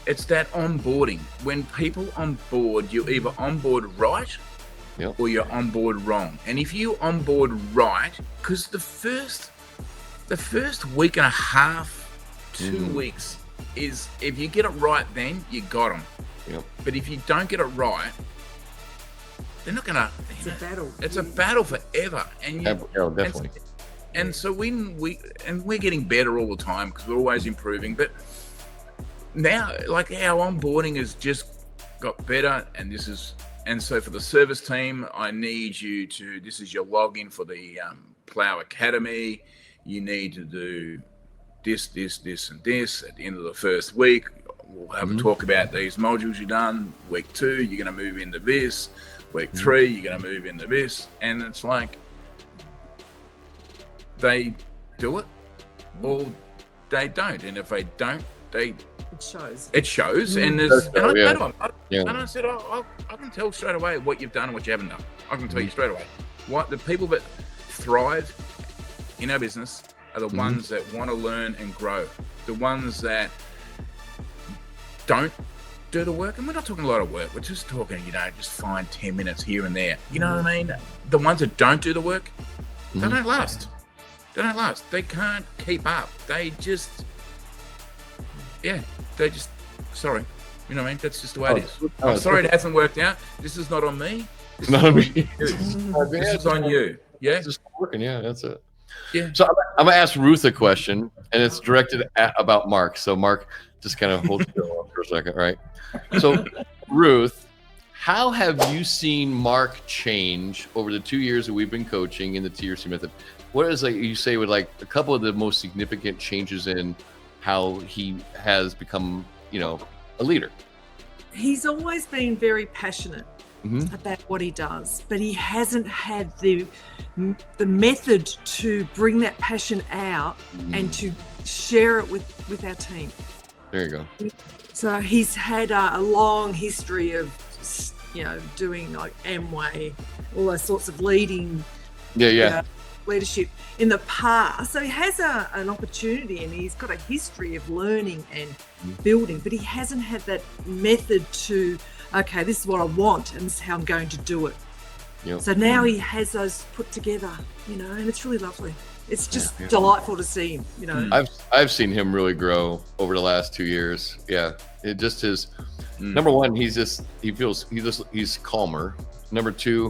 it's that onboarding. When people on board, you're either on board right or you're on board wrong. And if you on board right, because the first week and a half, 2 weeks is, if you get it right, then you got them. Yep. But if you don't get it right, they're not gonna. It's a battle. It's a battle forever, and definitely. And so we're getting better all the time because we're always improving. But now, like, our onboarding has just got better, and so for the service team, I need you to. This is your login for the Plough Academy. You need to do this, and this at the end of the first week. We'll have a talk about these modules you've done. Week 2, you're going to move into this. Week 3, you're going to move into this. And it's like they do it all they don't. And if they don't, it shows. And there's, and I said to them, and I said, I can tell straight away what you've done and what you haven't done. I can tell you straight away. What the people that thrive in our business are the ones that want to learn and grow. The ones that don't do the work, and we're not talking a lot of work. We're just talking, just find 10 minutes here and there. You know what I mean? The ones that don't do the work, they don't last. They don't last. They can't keep up. They just, sorry. You know what I mean? That's just the way it is. I'm sorry it hasn't worked out. This is not on me. This not on me. This is on you. Yeah? It's just working. Yeah, that's it. Yeah. So I'm going to ask Ruth a question, and it's directed about Mark. So Mark, just kind of hold still for a second, right? So Ruth, how have you seen Mark change over the 2 years that we've been coaching in the TRC method? What is, like, you say, with like a couple of the most significant changes in how he has become, a leader? He's always been very passionate about what he does, but he hasn't had the method to bring that passion out and to share it with our team. There you go. So he's had a long history of, doing like Amway, all those sorts of leading leadership in the past. So he has an opportunity, and he's got a history of learning and building, but he hasn't had that method to, okay, this is what I want and this is how I'm going to do it. Yep. So now he has those put together, and it's really lovely. It's just delightful to see him, I've seen him really grow over the last 2 years. Yeah. It just is, number one, he's calmer. Number two,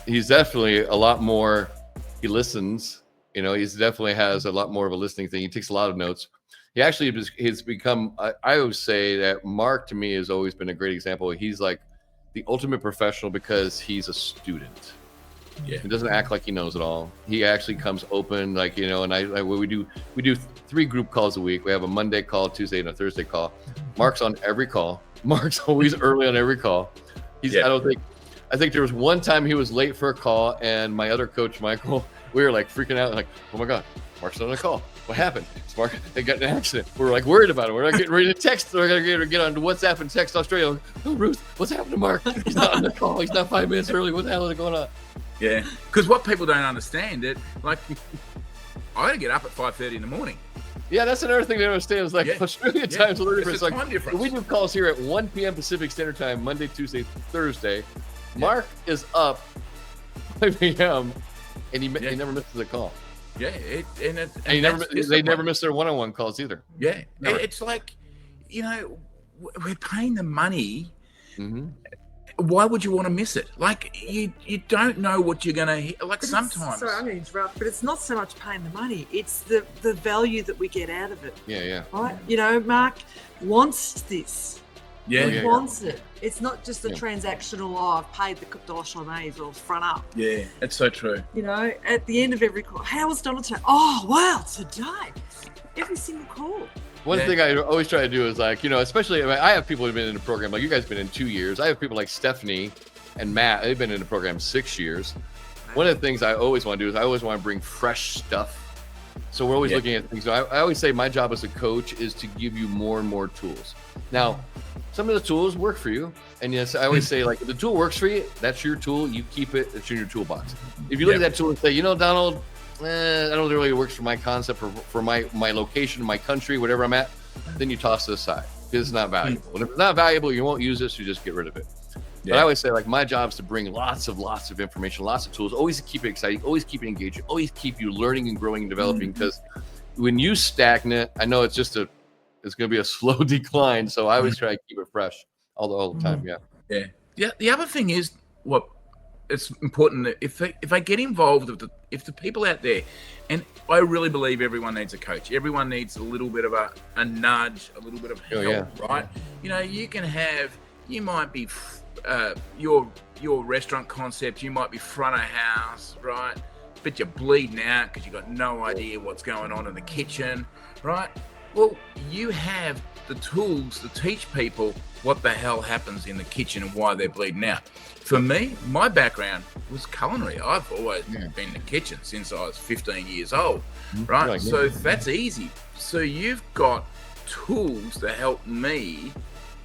he's definitely a lot more, he listens, he's definitely has a lot more of a listening thing. He takes a lot of notes. He actually has become, I always say that Mark to me has always been a great example. He's like the ultimate professional because he's a student. Yeah, he doesn't act like he knows it all. He actually comes open, like, and we do 3 group calls a week. We have a Monday call, Tuesday, and a Thursday call. Mark's on every call. Mark's always early on every call. I think there was one time he was late for a call, and my other coach, Michael, we were like freaking out, like, oh my God, Mark's on a call. What happened? Mark, they got in an accident. We're like worried about it. We're not getting ready to text. We're going to get on WhatsApp and text Australia. Like, oh, Ruth, what's happened to Mark? He's not on the call. He's not 5 minutes early. What the hell is going on? Yeah, because what people don't understand, I got to get up at 5:30 in the morning. Yeah, that's another thing they don't understand. Is like Australia time's a little different. It's like time difference. We do calls here at 1 p.m. Pacific Standard Time, Monday, Tuesday, Thursday. Yeah. Mark is up 5 a.m. and he never misses a call. Yeah, they never miss their one-on-one calls either. Yeah, it's like, we're paying the money. Why would you want to miss it? Like, you don't know what you're gonna hit. Like, sometimes. Sorry, I'm going to interrupt, but it's not so much paying the money; it's the value that we get out of it. Yeah. Right? Mark wants this. Yeah, he wants it. It's not just a transactional. Oh, I've paid the dosh on A's or front up. Yeah, it's so true. At the end of every call, how was Donald today? Oh, wow, today, every single call. One thing I always try to do is, like, especially, I have people who've been in the program, like you guys have been in 2 years. I have people like Stephanie and Matt, they've been in the program 6 years. One of the things I always want to do is I always want to bring fresh stuff. So we're always looking at things. So I always say my job as a coach is to give you more and more tools. Now, some of the tools work for you. And yes, I always say, like, if the tool works for you, that's your tool. You keep it. It's in your toolbox. If you look at that tool and say, Donald, I don't really works for my concept, for my location, my country, whatever I'm at, then you toss it aside because it's not valuable. And if it's not valuable, you won't use it, so you just get rid of it. But I always say, like, my job is to bring lots of information, lots of tools, always keep it exciting, always keep it engaging, always keep you learning and growing and developing, because when you stagnant, I know it's going to be a slow decline. So I always try to keep it fresh all the time. Yeah. The other thing is, what it's important that if I get involved, if the people out there, and I really believe everyone needs a coach. Everyone needs a little bit of a nudge, a little bit of help, right? You might be your restaurant concept, you might be front of house, right? But you're bleeding out because you've got no idea what's going on in the kitchen, right? Well, you have the tools to teach people what the hell happens in the kitchen and why they're bleeding out. For me, my background was culinary. I've always been in the kitchen since I was 15 years old, right? So that's easy So you've got tools to help me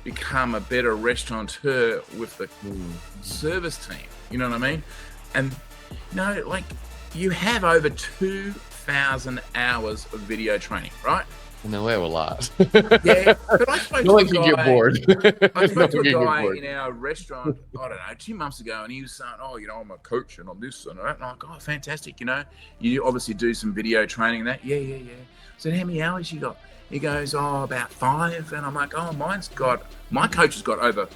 become a better restaurateur with the service team. You know what I mean? And like you have over 2,000 hours of video training, right? No, we have a lot. Yeah, but I spoke No to one a can guy. get bored. I spoke to No one a can get guy bored. in our restaurant, I don't know, 2 months ago, and he was saying, "Oh, I'm a coach and I'm this and that." And I'm like, "Oh, fantastic! You obviously do some video training." And that, yeah. I said, "How many hours you got?" He goes, "Oh, about 5." And I'm like, "Oh, my coach has got over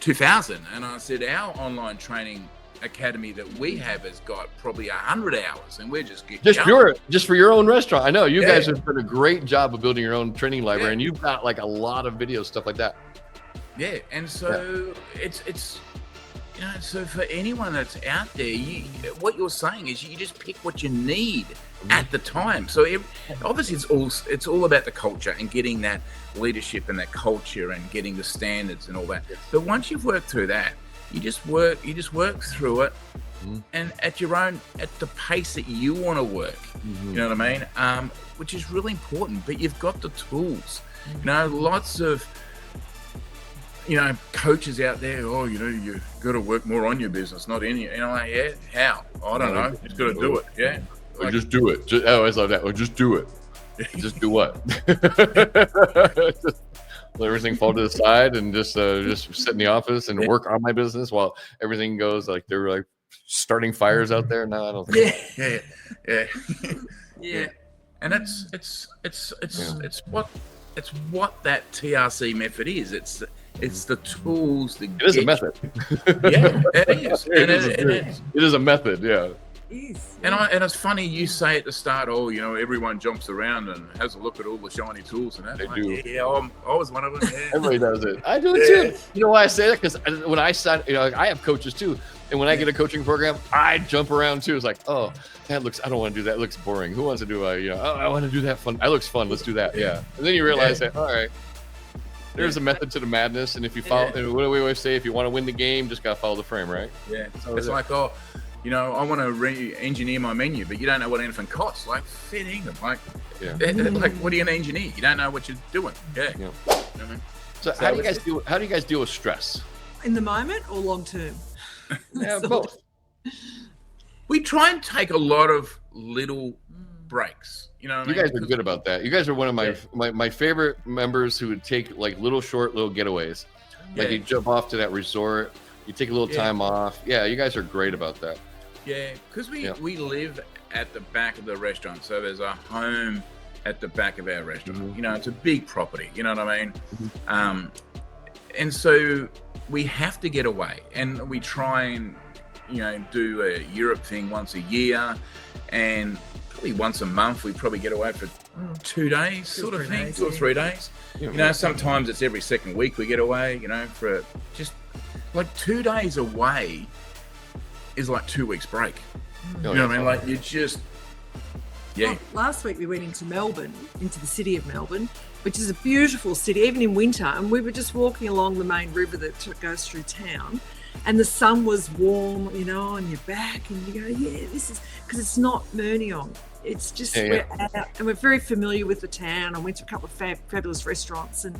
2,000." And I said, "Our online training academy that we have has got probably 100 hours, and we're just getting just for your own restaurant." I know you guys have done a great job of building your own training library, and you've got like a lot of videos, stuff like that. Yeah, and so it's so for anyone that's out there, what you're saying is you just pick what you need at the time. So obviously it's all about the culture and getting that leadership and that culture and getting the standards and all that. But once you've worked through that, you just work through it, and at the pace that you want to work. You know what I mean? Which is really important. But you've got the tools. Lots of coaches out there. Oh, you got to work more on your business, not in it. Like, how? I don't know. Just got to do it. Yeah. Or just do it. I always love that. Or just do it. Just do what? Just let everything fall to the side and just sit in the office and work on my business while everything goes like they're like starting fires out there. No, I don't think. Yeah. And it's what that TRC method is. It's the tools that it is a method. Yeah, it is. It is a method. Yeah. And it's funny you say at the start, everyone jumps around and has a look at all the shiny tools and that. They do. Yeah, I was one of them. Yeah. Everybody does it. I do it too. You know why I say that? Because when I sign, I have coaches too, and when I get a coaching program, I jump around too. It's like, oh, I don't want to do that. It looks boring. Who wants to do I want to do that fun. That looks fun. Let's do that. Yeah. And then you realize that, all right, there's a method to the madness, and if you follow, and what do we always say? If you want to win the game, just gotta follow the frame, right? Yeah. It's like, I want to re-engineer my menu, but you don't know what anything costs. Like, fair dinkum. Like, what are you going to engineer? You don't know what you're doing. Yeah. So how do you guys deal with stress? In the moment or long term? Yeah, both. We try and take a lot of little breaks. You guys are good about that. You guys are one of my favorite members who would take like little getaways. Like you jump off to that resort, you take a little time off. Yeah, you guys are great about that. Yeah, because we live at the back of the restaurant, so there's a home at the back of our restaurant. It's a big property. You know what I mean? And so we have to get away, and we try and do a Europe thing once a year, and probably once a month we probably get away for 2 days, sort of thing, 2 or 3 days. Sometimes it's every second week we get away. For just like 2 days away is like 2 weeks break. You know what I mean? Like you just, Well, last week we went into the city of Melbourne, which is a beautiful city, even in winter. And we were just walking along the main river that goes through town, and the sun was warm, on your back, and you go, this is because it's not Murniong. It's just we're out, and we're very familiar with the town. I went to a couple of fabulous restaurants, and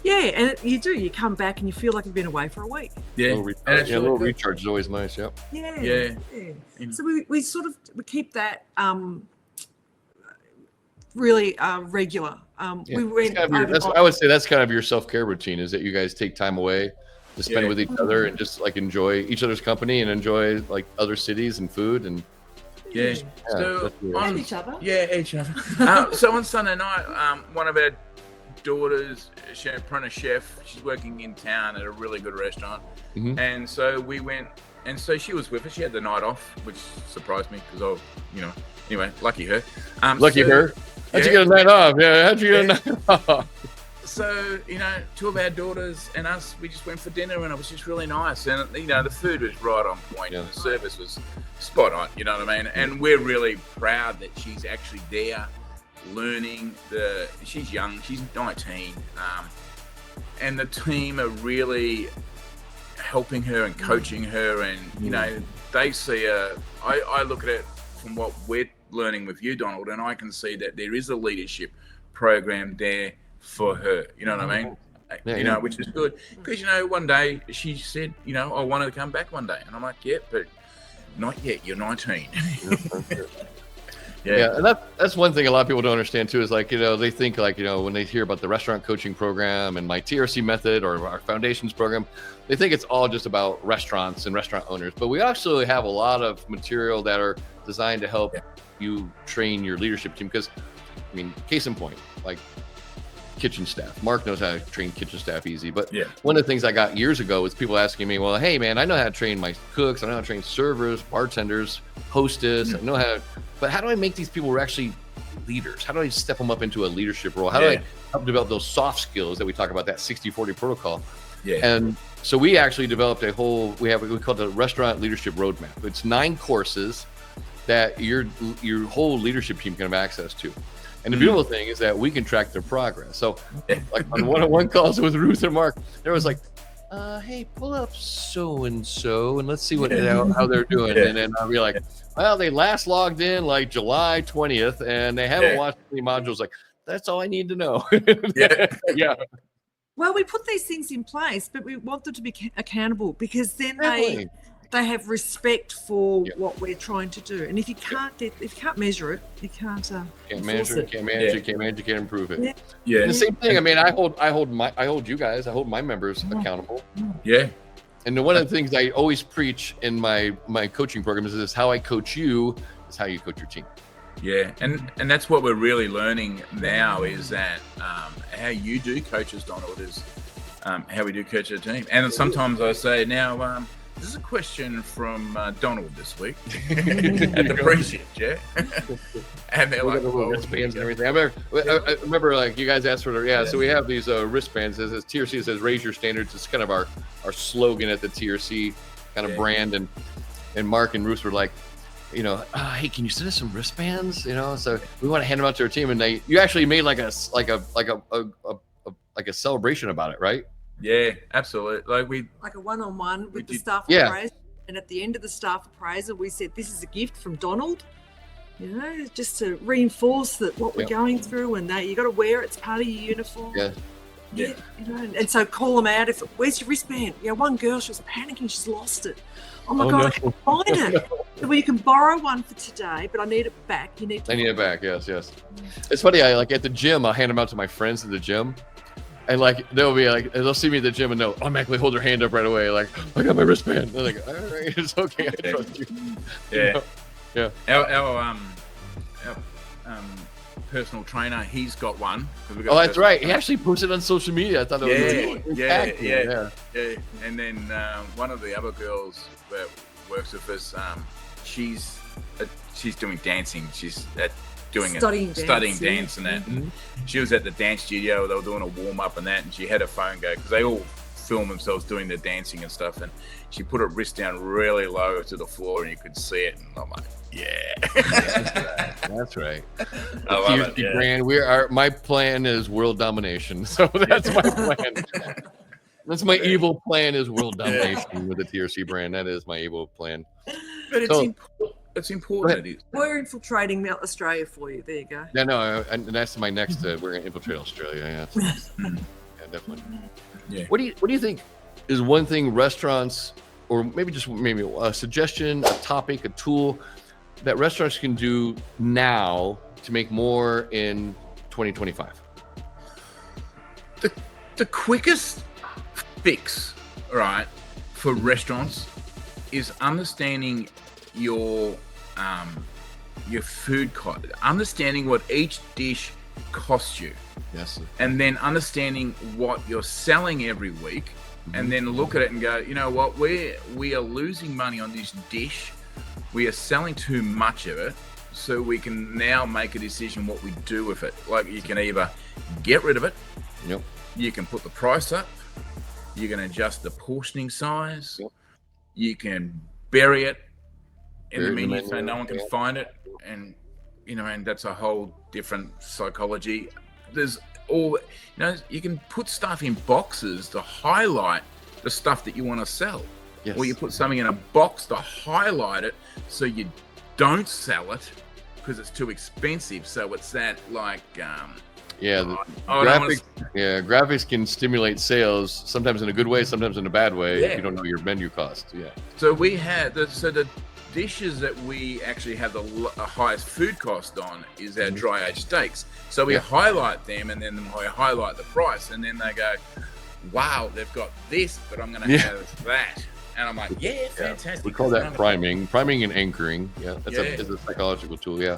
you come back and you feel like you've been away for a week. Yeah, a little recharge is always nice. Yep. Yeah. So we we keep that really regular. We went. I would say that's kind of your self-care routine. Is that you guys take time away to spend with each other and just like enjoy each other's company and enjoy like other cies and food and. So and each other. Yeah, each other. So on Sunday night, one of our daughters, apprentice chef, she's working in town at a really good restaurant, and so we went, and so she was with us. She had the night off, which surprised me because anyway, lucky her. Lucky her. How'd you get a night off? Yeah, how'd you get a night off? So, 2 of our daughters and us, we just went for dinner, and it was just really nice. And, the food was right on point, and the service was spot on, you know what I mean? And we're really proud that she's actually there learning. She's young, she's 19, and the team are really helping her and coaching her, and, they see I look at it from what we're learning with you, Donald, and I can see that there is a leadership program there for her. You know what I mean? Yeah, Which is good. Because, one day she said, I wanted to come back one day. And I'm like, yeah, but not yet. You're 19. Yeah, and that's one thing a lot of people don't understand too, is like, they think like, when they hear about the restaurant coaching program and my TRC method or our foundations program, they think it's all just about restaurants and restaurant owners. But we actually have a lot of material that are designed to help you train your leadership team. Because, case in point, like kitchen staff. Mark knows how to train kitchen staff easy. But one of the things I got years ago was people asking me, well, hey, man, I know how to train my cooks. I know how to train servers, bartenders, hostess. I know but how do I make these people who are actually leaders? How do I step them up into a leadership role? How do I help develop those soft skills that we talk about, that 60-40 protocol? Yeah. And so we actually developed we call it the Restaurant Leadership Roadmap. It's 9 courses that your whole leadership team can have access to. And the beautiful thing is that we can track their progress. So like on one-on-one calls with Ruth and Mark, there was like, hey, pull up so-and-so and let's see how they're doing. And then I'll be like, well, they last logged in like July 20th and they haven't watched any modules. Like, that's all I need to know. Yeah. Well, we put these things in place, but we want them to be accountable, because then they have respect for what we're trying to do. And if you can't measure it, you can't measure it, can't manage it, can't improve it. Yeah. And the same thing. I hold you guys, I hold my members accountable. Yeah. And one of the things I always preach in my coaching programs is how I coach you is how you coach your team. Yeah, and that's what we're really learning now, is that how you do coach us, Donald, is how we do coach our team. And sometimes I say, now, this is a question from Donald this week at the pre-shift, and they're like, wristbands and everything. I remember like you guys asked for so we have these wristbands. As TRC says, raise your standards. It's kind of our slogan at the TRC kind of brand. And Mark and Ruth were like, hey, can you send us some wristbands? So we want to hand them out to our team. And you actually made like a celebration about it, right? Yeah, absolutely. Like a one-on-one with the staff appraiser. And at the end of the staff appraisal, we said, this is a gift from Donald, just to reinforce that what we're going through, and that you got to wear it. It's part of your uniform. Yeah. And so call them out. Where's your wristband? One girl, she was panicking. She's lost it. Oh my God, I can't find it. Well, you can borrow one for today, but I need it back. I need it back. Yes. It's funny. I like at the gym, I'll hand them out to my friends at the gym. And like, they'll see me at the gym and they'll automatically hold their hand up right away. Like, I got my wristband. They're like, all right, it's okay. I trust you. Yeah. Our personal trainer, he's got one. That's right. He actually posted on social media. I thought it was yeah. And then one of the other girls that works with us, she's doing dancing. She's studying dance and that. And she was at the dance studio. They were doing a warm up and that, and she had her phone go, because they all film themselves doing their dancing and stuff. And she put her wrist down really low to the floor, and you could see it. And I'm like, that's right. I love it. Brand. My plan is world domination. So that's my plan. That's my evil plan, is world domination with the TRC brand. That is my evil plan. But it's important. We're infiltrating Australia for you. There you go. Yeah, no, and that's my next. We're going to infiltrate Australia. Yeah, definitely. Yeah. What do you think is one thing restaurants, or maybe a suggestion, a topic, a tool that restaurants can do now to make more in 2025? The quickest fix, right, for restaurants is understanding your food cost, understanding what each dish costs you. Yes. And then understanding what you're selling every week, and then look at it and go, you know what, we are losing money on this dish. We are selling too much of it, so we can now make a decision what we do with it. Like, you can either get rid of it, you can put the price up, you can adjust the portioning size, you can bury it in the menu so no one can find it, and and that's a whole different psychology. There's all, you can put stuff in boxes to highlight the stuff that you want to sell. Yes. Or you put something in a box to highlight it so you don't sell it, because it's too expensive. So it's that like graphics can stimulate sales sometimes in a good way, sometimes in a bad way if you don't know your menu cost. So we had the dishes that we actually have the highest food cost on is our dry aged steaks. So we highlight them, and then we highlight the price, and then they go, wow, they've got this, but I'm going to have that. And I'm like, fantastic. We call that priming and anchoring. That's a psychological tool.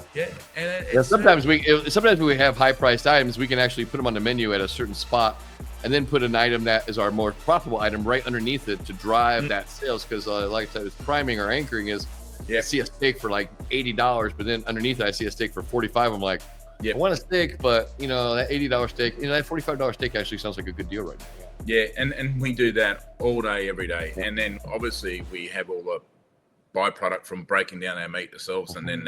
And sometimes we have high priced items. We can actually put them on the menu at a certain spot, and then put an item that is our more profitable item right underneath it to drive that sales. Because like I said, priming or anchoring is, I see a steak for like $80, but then underneath it, I see a steak for $45. I'm like, I want a steak, but that $80 steak, that $45 steak actually sounds like a good deal right now. And we do that all day, every day. And then obviously we have all the byproduct from breaking down our meat ourselves. And then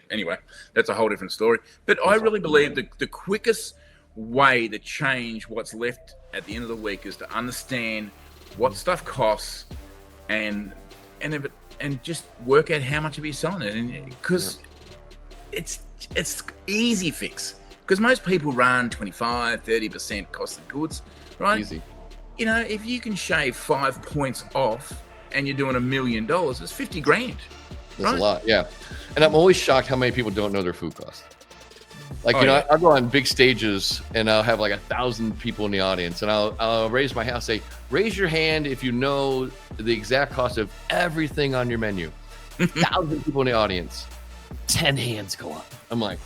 anyway, that's a whole different story. But I really believe the quickest way to change what's left at the end of the week is to understand what stuff costs and just work out how much of you're selling it. And because it's easy fix. Because most people run 25-30% cost of goods, right? Easy. If you can shave 5 points off and you're doing $1 million, it's $50,000. That's a lot, And I'm always shocked how many people don't know their food costs. Like, I'll go on big stages and I'll have like 1,000 people in the audience, and I'll raise my hand and say, raise your hand if you know the exact cost of everything on your menu. 1,000 people in the audience. 10 hands go up. I'm like,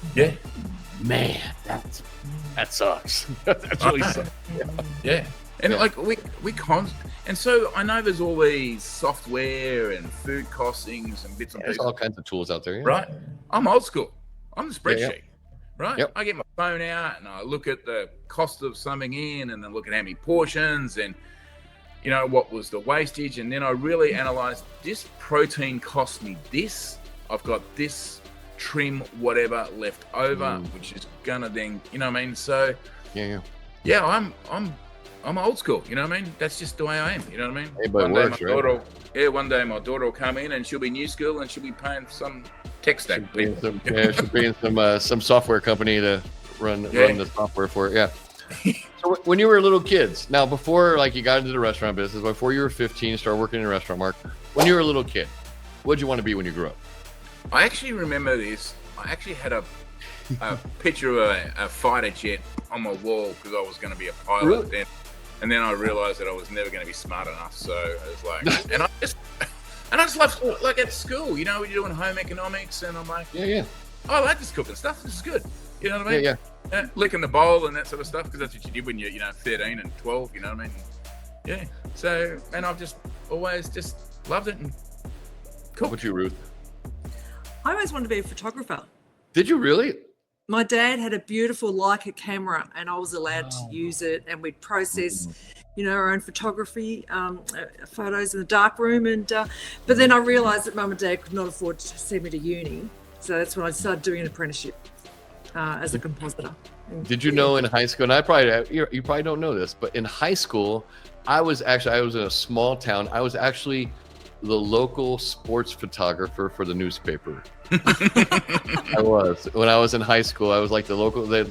man, that sucks. That's really sucks. And like and so I know there's all these software and food costings and bits and pieces. There's all kinds of tools out there, right? I'm old school. I'm the spreadsheet, right? Yep. I get my phone out and I look at the cost of something in, and then look at how many portions and what was the wastage, and then I really analyze this protein cost me this. I've got this trim whatever left over, which is gonna then so I'm old school, that's just the way I am, one day my daughter will come in and she'll be new school and she'll be paying some tech stack she'll be in some software company to run the software for it. So when you were little kids, now before like you got into the restaurant business, before you were 15 and started working in a restaurant, Mark, when you were a little kid, what'd you want to be when you grew up? I actually remember this. I actually had a picture of a fighter jet on my wall because I was going to be a pilot then. And then I realized that I was never going to be smart enough. So I was like, and I just love, like at school, when you're doing home economics, and I'm like, I like this cooking stuff. This is good. You know what I mean? Licking the bowl and that sort of stuff, because that's what you did when you're, 13 and 12, you know what I mean? Yeah. So, and I've just always just loved it and cooked. How about you, Ruth? I always wanted to be a photographer. Did you really? My dad had a beautiful Leica camera, and I was allowed to use it, and we'd process, our own photography photos in the dark room. And but then I realised that Mum and Dad could not afford to send me to uni, so that's when I started doing an apprenticeship as a compositor. Did you know in high school? And you probably don't know this, but in high school, I was in a small town. I was actually the local sports photographer for the newspaper. I was, when I was in high school, I was like the local, the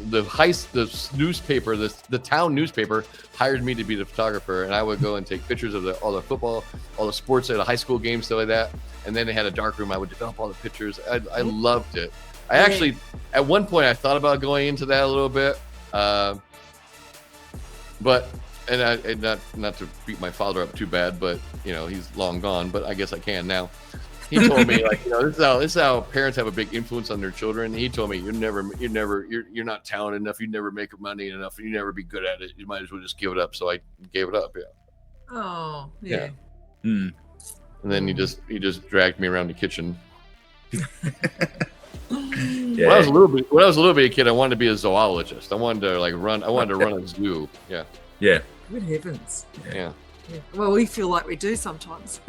newspaper, the town newspaper hired me to be the photographer, and I would go and take pictures of all the football, all the sports at the high school games, stuff like that. And then they had a dark room. I would develop all the pictures. I loved it. I actually, at one point, I thought about going into that a little bit, but. And not to beat my father up too bad, but he's long gone. But I guess I can now. He told me this is how parents have a big influence on their children. He told me you're not talented enough. You never make money enough, and you never be good at it. You might as well just give it up. So I gave it up. Yeah. Oh yeah. And then he just dragged me around the kitchen. When I was a little bit of a kid, I wanted to be a zoologist. I wanted to run a zoo. Yeah. Yeah. Good heavens. Yeah. Well, we feel like we do sometimes.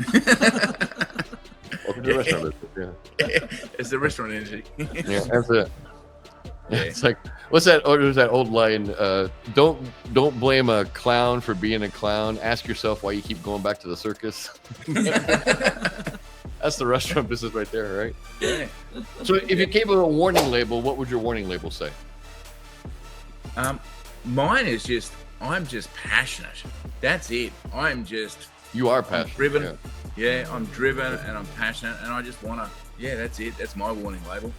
Welcome to the restaurant business. Yeah. It's the restaurant energy. Yeah, that's it. Yeah. It's like, what's that? Oh, there's that old line. Don't blame a clown for being a clown. Ask yourself why you keep going back to the circus. That's the restaurant business right there, right? Yeah. So if you came with a warning label, what would your warning label say? Mine is just, I'm just passionate. That's it. You are passionate. I'm driven. Yeah, I'm driven and I'm passionate and I just want to, that's it. That's my warning label.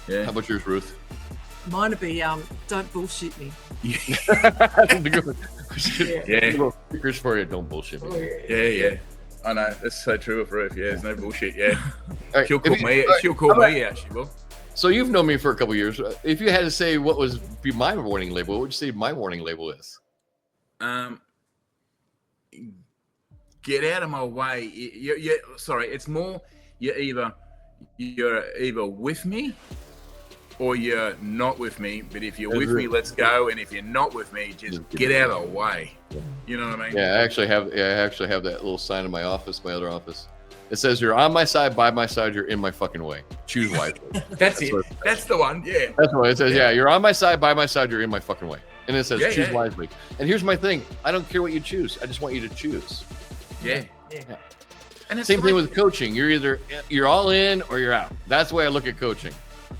Yeah. How about yours, Ruth? Mine would be, don't bullshit me. Little stickers for you. Don't bullshit me. Yeah. I know. That's so true of Ruth. Yeah, there's no bullshit. Yeah. Right. She'll call me out. She will. So you've known me for a couple of years. If you had to say what would be my warning label, what would you say my warning label is? Get out of my way. Sorry, it's more you're either with me or you're not with me. But if you're with me, let's go. And if you're not with me, just get out of the way. You know what I mean? Yeah, I actually have that little sign in my office, my other office. It says, "You're on my side, by my side, you're in my fucking way. Choose wisely." That's it. That's the one. Yeah. That's what it says. Yeah, you're on my side, by my side, you're in my fucking way. And it says, choose wisely. And here's my thing. I don't care what you choose. I just want you to choose. Yeah. And same thing with coaching. You're all in or you're out. That's the way I look at coaching.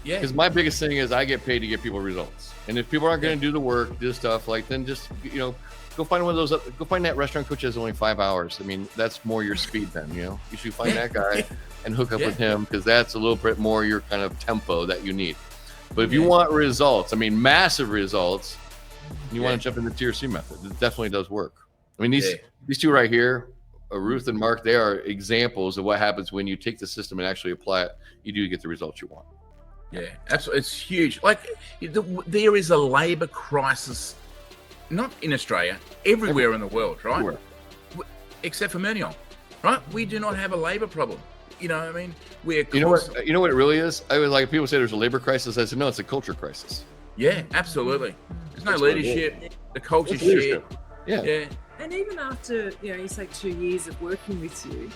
Yeah. Because my biggest thing is I get paid to get people results. And if people aren't going to do the work, do stuff, then just, go find one of those. Go find that restaurant coach has only 5 hours. I mean, that's more your speed then, You should find that guy and hook up with him because that's a little bit more your kind of tempo that you need. But if you want results, massive results, you want to jump in the Tier C method. It definitely does work. These two right here, Ruth and Mark, they are examples of what happens when you take the system and actually apply it. You do get the results you want. Yeah, absolutely. It's huge. There is a labor crisis, not in Australia, everywhere in the world, right? Everywhere. Except for Mignon, right? We do not have a labor problem. You know what it really is? I was like, people say there's a labor crisis. I said, no, it's a culture crisis. Yeah, absolutely. There's no leadership. The culture's shit. Yeah. And even after, you say 2 years of working with you,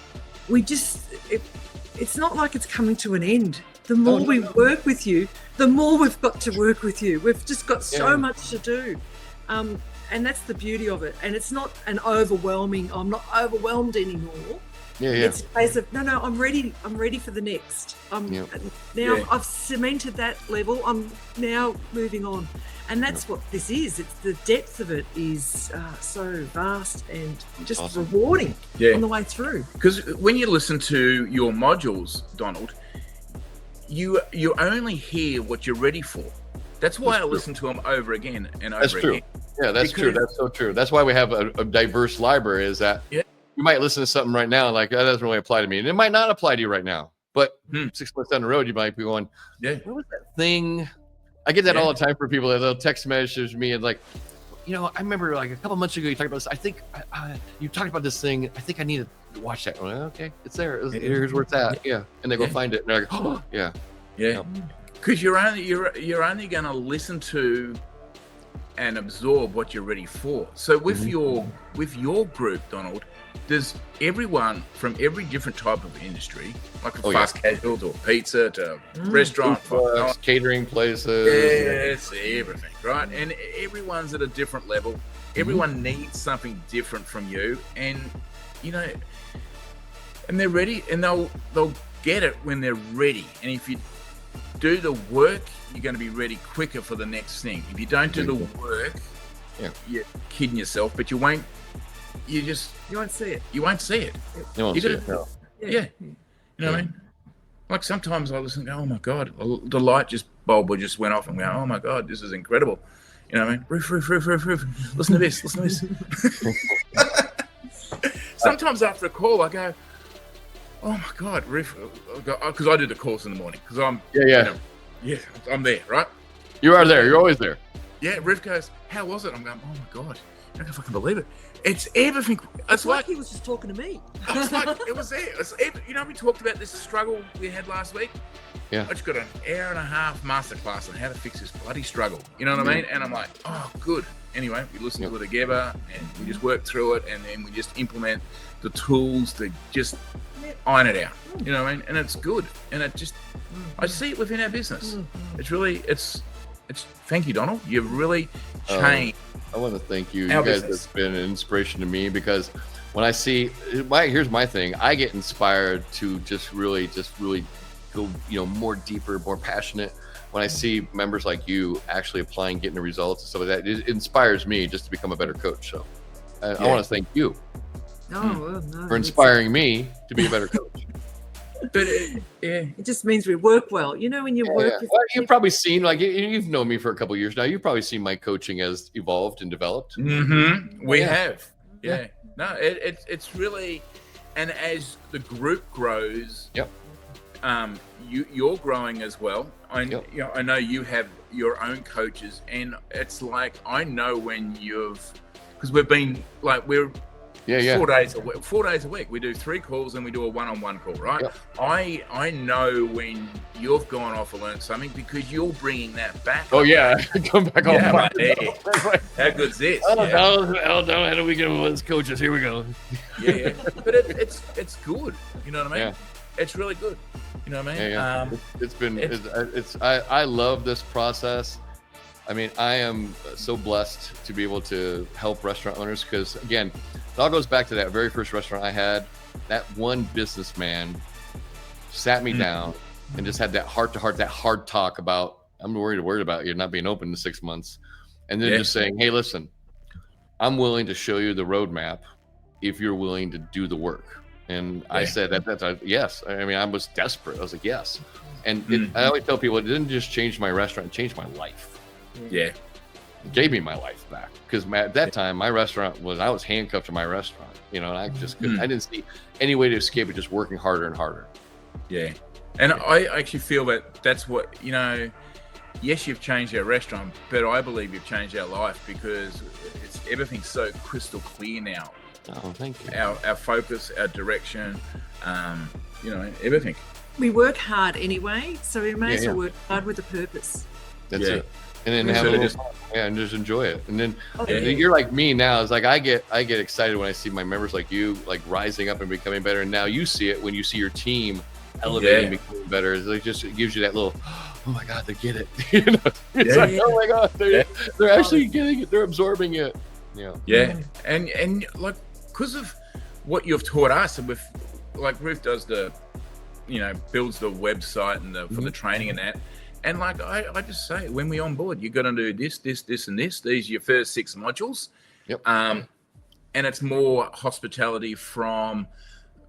it's not like it's coming to an end. The more we work with you, the more we've got to work with you. We've just got so much to do. And that's the beauty of it. And it's not I'm not overwhelmed anymore. It's a case of, no, I'm ready for the next. I've cemented that level. I'm now moving on. And that's what this is. It's the depth of it is so vast and just rewarding on the way through. Because when you listen to your modules, Donald, you only hear what you're ready for. That's why I listen to them over again and over again. Yeah, that's true. That's so true. That's why we have a diverse library, is that you might listen to something right now like, that doesn't really apply to me. And it might not apply to you right now. But 6 months down the road, you might be going, what was that thing? I get that all the time for people that they'll text message me and I remember a couple months ago you talked about this. I think you talked about this thing. I think I need to watch that. Well, okay, it's there. Here's where it's at. Yeah, and they go find it. And they're like, oh, yeah. Because you're only going to listen to and absorb what you're ready for. So with your group, Donald, there's everyone from every different type of industry, like fast casual to pizza to restaurant, catering places. It's everything, right? And everyone's at a different level. Everyone needs something different from you, and and they're ready, and they'll get it when they're ready. And if you do the work, you're going to be ready quicker for the next thing. If you don't do the work, you're kidding yourself, but you won't. You won't see it. You won't see it. You won't see it. No. Yeah. You know what I mean? Like sometimes I listen and go, oh my God, the light bulb just went off and go, oh my God, this is incredible. You know what I mean? Roof. Listen to this. Sometimes after a call, I go, oh my God, Roof. Because I do the calls in the morning. Because I'm, I'm there, right? You are there. You're always there. Yeah, Roof goes, how was it? I'm going, oh my God, I can't fucking believe it. It's everything. It's like he was just talking to me. It's like it was there. We talked about this struggle we had last week. Yeah. I just got an hour and a half masterclass on how to fix this bloody struggle. You know what I mean? And I'm like, oh, good. Anyway, we listened to it together and we just worked through it, and then we just implement the tools to just iron it out. You know what I mean? And it's good. And it just, I see it within our business. It's really, it's. Thank you, Donald. You've really changed. I want to thank you. You guys have been an inspiration to me because when I see here's my thing. I get inspired to just really go, more deeper, more passionate. When I see members like you actually applying, getting the results and stuff like that, it inspires me just to become a better coach. So I want to thank you for inspiring me to be a better coach. But it just means we work well. When you work with well, you've probably seen, like, you've known me for a couple of years now. You've probably seen my coaching has evolved and developed. We have. Yeah. No, it's really, and as the group grows, you're growing as well. I know you have your own coaches, and it's like, I know when because we've been like, we're 4 days a week. We do 3 calls and we do a one-on-one call, right? Yep. I know when you've gone off and learned something, because you're bringing that back. Oh yeah, come back on. How good's this? How do we get with coaches? Here we go. Yeah. But it's good. You know what I mean? Yeah. It's really good. You know what I mean? I love this process. I mean, I am so blessed to be able to help restaurant owners, because again, it all goes back to that very first restaurant I had. That one businessman sat me down and just had that heart-to-heart, that hard talk about, I'm worried about you not being open in 6 months. And then just saying, hey, listen, I'm willing to show you the roadmap if you're willing to do the work. And I said at that time, yes. I mean, I was desperate. I was like, yes. And I always tell people, it didn't just change my restaurant, it changed my life. Yeah. It gave me my life back, because at that time my restaurant I was handcuffed to my restaurant, and I just couldn't, I didn't see any way to escape it, just working harder and harder. Yeah. And I actually feel that's what, yes, you've changed our restaurant, but I believe you've changed our life, because everything's so crystal clear now. Oh, thank you. Our focus, our direction, everything. We work hard anyway, so we may as well work hard with a purpose. That's it. And then have a little fun, and just enjoy it. And then you're like me now. It's like I get excited when I see my members like you, like, rising up and becoming better. And now you see it when you see your team elevating, and becoming better. It's like, it gives you that little, oh my God, they get it. It's like, oh my God, they're actually getting it. They're absorbing it. Yeah. And like, because of what you've taught us, and with, like, Ruth does builds the website and for the training and that. And like I just say, when we on board, you're going to do this, and this. These are your first 6 modules. Yep. And it's more hospitality from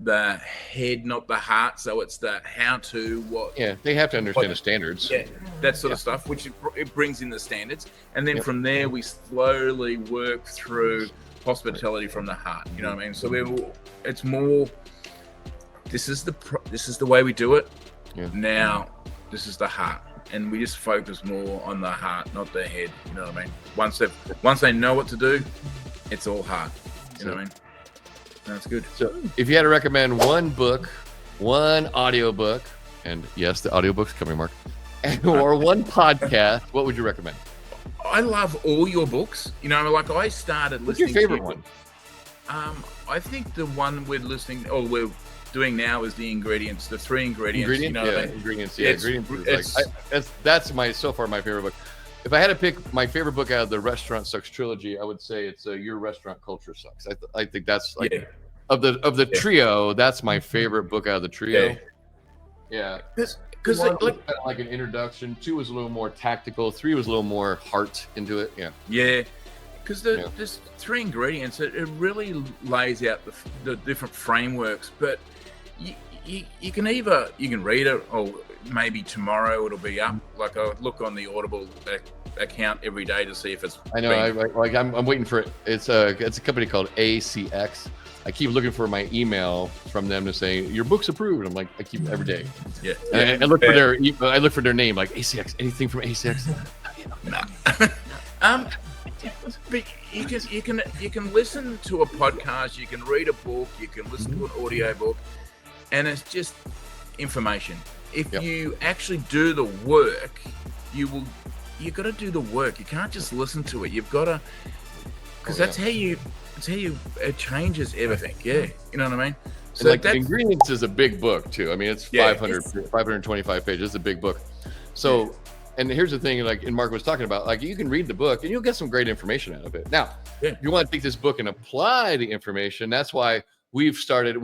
the head, not the heart. So it's the how to, what. Yeah, they have to understand the standards. Yeah, that sort of stuff, which it brings in the standards. And then from there, we slowly work through hospitality from the heart. You know what I mean? So it's more, this is the way we do it. Yeah. Now, this is the heart. And we just focus more on the heart, not the head. You know what I mean? Once they know what to do, it's all heart. You know what I mean? That's good. So if you had to recommend one book, one audiobook, and yes, the audiobook's coming, Mark, or one podcast, what would you recommend? I love all your books. Like, I started listening. What's your favorite one? I think the one we're doing now is the 3 ingredients. Ingredients. That's so far my favorite book. If I had to pick my favorite book out of the Restaurant Sucks trilogy, I would say it's Your Restaurant Culture Sucks. I think that's like of the trio, that's my favorite book out of the trio. Yeah. Because like an introduction. 2 was a little more tactical. 3 was a little more heart into it. Yeah. Because this 3 ingredients, it really lays out the different frameworks, but you can read it, or maybe tomorrow it'll be up. Like, I look on the Audible account every day to see if it's. I know. I'm waiting for it. It's a company called ACX. I keep looking for my email from them to say your book's approved. I'm like, I keep it every day. Yeah. And I look for their name, like ACX. Anything from ACX? No. But you can listen to a podcast, you can read a book, you can listen to an audio book, and it's just information. If you actually do the work, you've got to do the work. You can't just listen to it. You've got to, because it changes everything. Yeah, you know what I mean. So like, the ingredients is a big book too. I mean, it's 525 pages. It's a big book. So And here's the thing, like, and Mark was talking about, like, you can read the book and you'll get some great information out of it. Now, if you want to take this book and apply the information, that's why we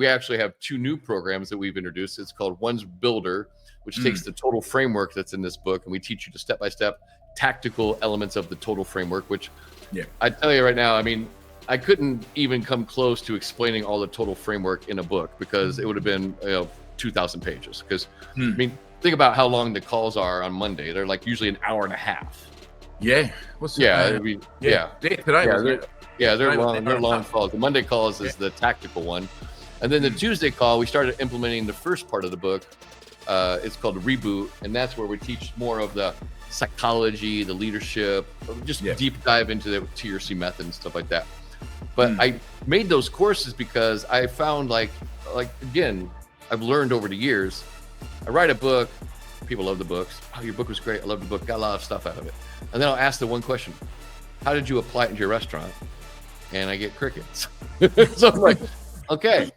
actually have 2 new programs that we've introduced. It's called One's Builder, which takes the total framework that's in this book, and we teach you the step-by-step tactical elements of the total framework, which I tell you right now, I mean, I couldn't even come close to explaining all the total framework in a book, because it would have been 2,000 pages. Because I mean, think about how long the calls are on Monday. They're like usually an hour and a half. Yeah. They're long. They're long tough. calls. The Monday calls is the tactical one, and then the Tuesday call, we started implementing the first part of the book. It's called Reboot, and that's where we teach more of the psychology, the leadership, just deep dive into the TRC method and stuff like that. But I made those courses because I found like again, I've learned over the years. I write a book, people love the books. Oh, your book was great. I love the book. Got a lot of stuff out of it. And then I'll ask the one question: how did you apply it into your restaurant? And I get crickets. So I'm like, okay,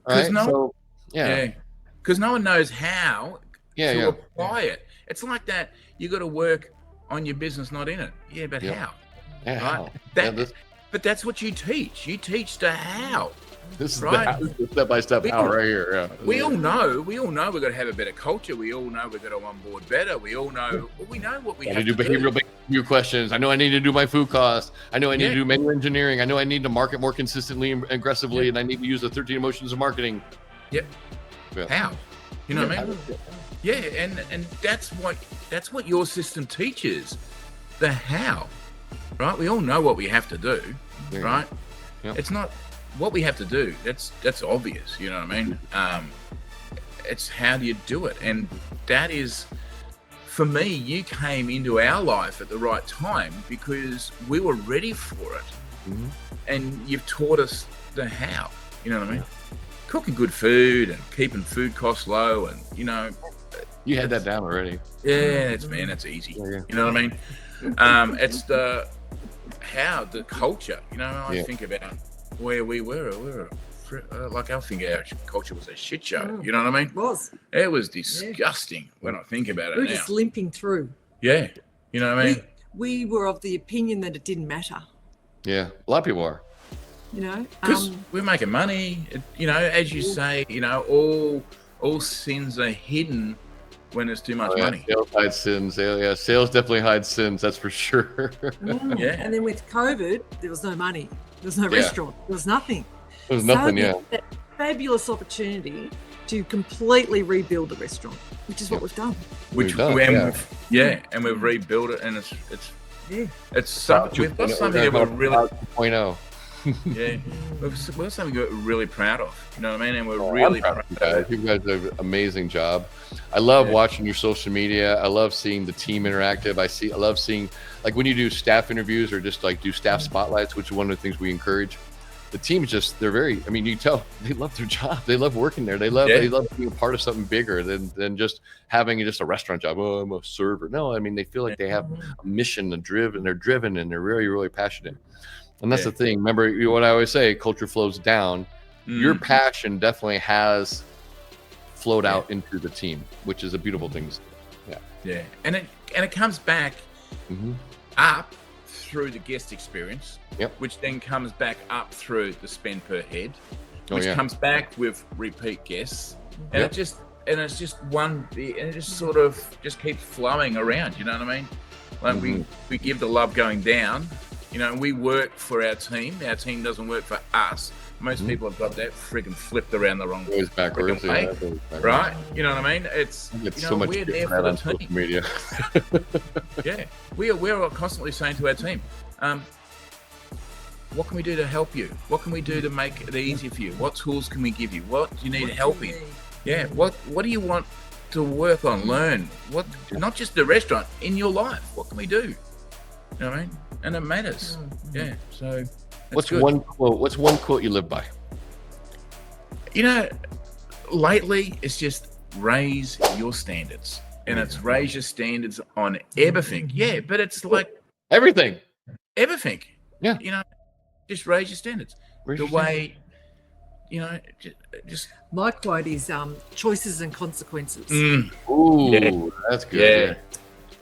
all right. Because no one knows how to apply it. It's like that. You got to work on your business, not in it. Yeah, but how? Yeah, right? how? But that's what you teach. You teach the how. This is the step-by-step how right here. Yeah. We all know we've got to have a better culture. We all know we've got to onboard better. We all know what we have to do. Behavioral behavior questions. I know I need to do my food costs. I know I need to do menu engineering. I know I need to market more consistently and aggressively, and I need to use the 13 emotions of marketing. Yep. Yeah. How? You know what I mean? Yeah, and that's what your system teaches. The how. Right? We all know what we have to do, right? Yep. It's not what we have to do. That's obvious, you know what I mean? It's how do you do it? And that is, for me, you came into our life at the right time because we were ready for it. And you've taught us the how, you know what I mean? Cooking good food and keeping food costs low, and you had that down already. Yeah, that's easy. You know what I mean? It's the culture. I think about where we were. I think our culture was a shit show. You know what I mean? It was disgusting when I think about it. We were just limping through. Yeah, you know what I mean? We were of the opinion that it didn't matter. Yeah, a lot of people are. Because we're making money. As you say, all sins are hidden when there's too much money. Sales hides sins. Sales definitely hides sins. That's for sure. And then with COVID, there was no money. There was no restaurant. There was nothing. There was nothing. That fabulous opportunity to completely rebuild the restaurant, which is what we've done. And we've rebuilt it, and it's something. We've got something that we're really 2.0. we've got something we're really proud of. You know what I mean? And we're really proud of it. You guys do an amazing job. I love watching your social media. I love seeing the team interactive. I love seeing, like, when you do staff interviews or just like do staff spotlights, which is one of the things we encourage. The team's they're very, I mean, you tell they love their job. They love working there. They love being a part of something bigger than just having just a restaurant job. Oh, I'm a server. No, I mean, they feel like they have a mission, they're driven, and they're really, really passionate. And that's the thing. Remember what I always say, culture flows down. Your passion definitely has flowed out into the team, which is a beautiful thing. Yeah. And it comes back up through the guest experience, which then comes back up through the spend per head, which comes back with repeat guests. And it's just one, and it just sort of just keeps flowing around, you know what I mean? Like we give the love going down. We work for our team. Our team doesn't work for us. Most people have got that freaking flipped around the wrong way. Backwards, right? You know what I mean? It's so much we're there for the team. Social media. We're constantly saying to our team, what can we do to help you? What can we do to make it easier for you? What tools can we give you? What do you need help in? Yeah. What do you want to work on, learn? What? Not just the restaurant, in your life. What can we do? You know what I mean? And it matters. Yeah. So what's one quote you live by? Lately it's just raise your standards. And it's raise your standards on everything. Yeah, but it's like everything. Yeah. Just raise your standards. Just my quote is choices and consequences. Ooh, that's good.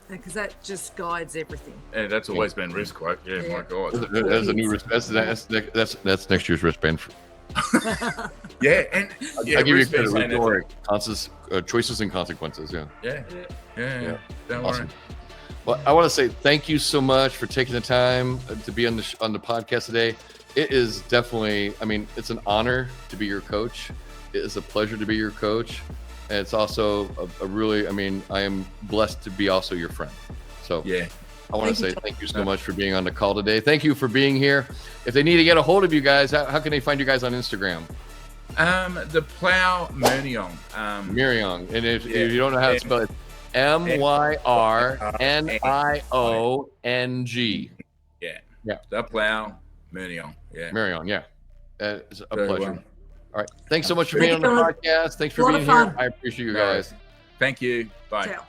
because that just guides everything. Yeah, that's always been Riff's quote. Yeah, my God. That's a new that's next year's wristband. Yeah, and I'll give you Riff's been credit. saying that for- Rhetoric, choices and consequences. Yeah. Yeah. Don't Awesome. worry. Well, I want to say thank you so much for taking the time to be on the podcast today. It is definitely, I mean, it's an honor to be your coach. It is a pleasure to be your coach. And it's also a really, I mean, I am blessed to be also your friend. So Yeah. I want to say thank you so much for being on the call today. Thank you for being here. If they need to get a hold of you guys, how can they find you guys on Instagram? The Plough Myrniong. Myrniong. And if you don't know how to spell it, Myrniong. Yeah. The Plough Myrniong. Yeah. Myrniong, yeah. It's a Very pleasure. well. All right. Thanks so much for being on the podcast. Thanks for being here. I appreciate you guys. Thank you. Bye. Ciao.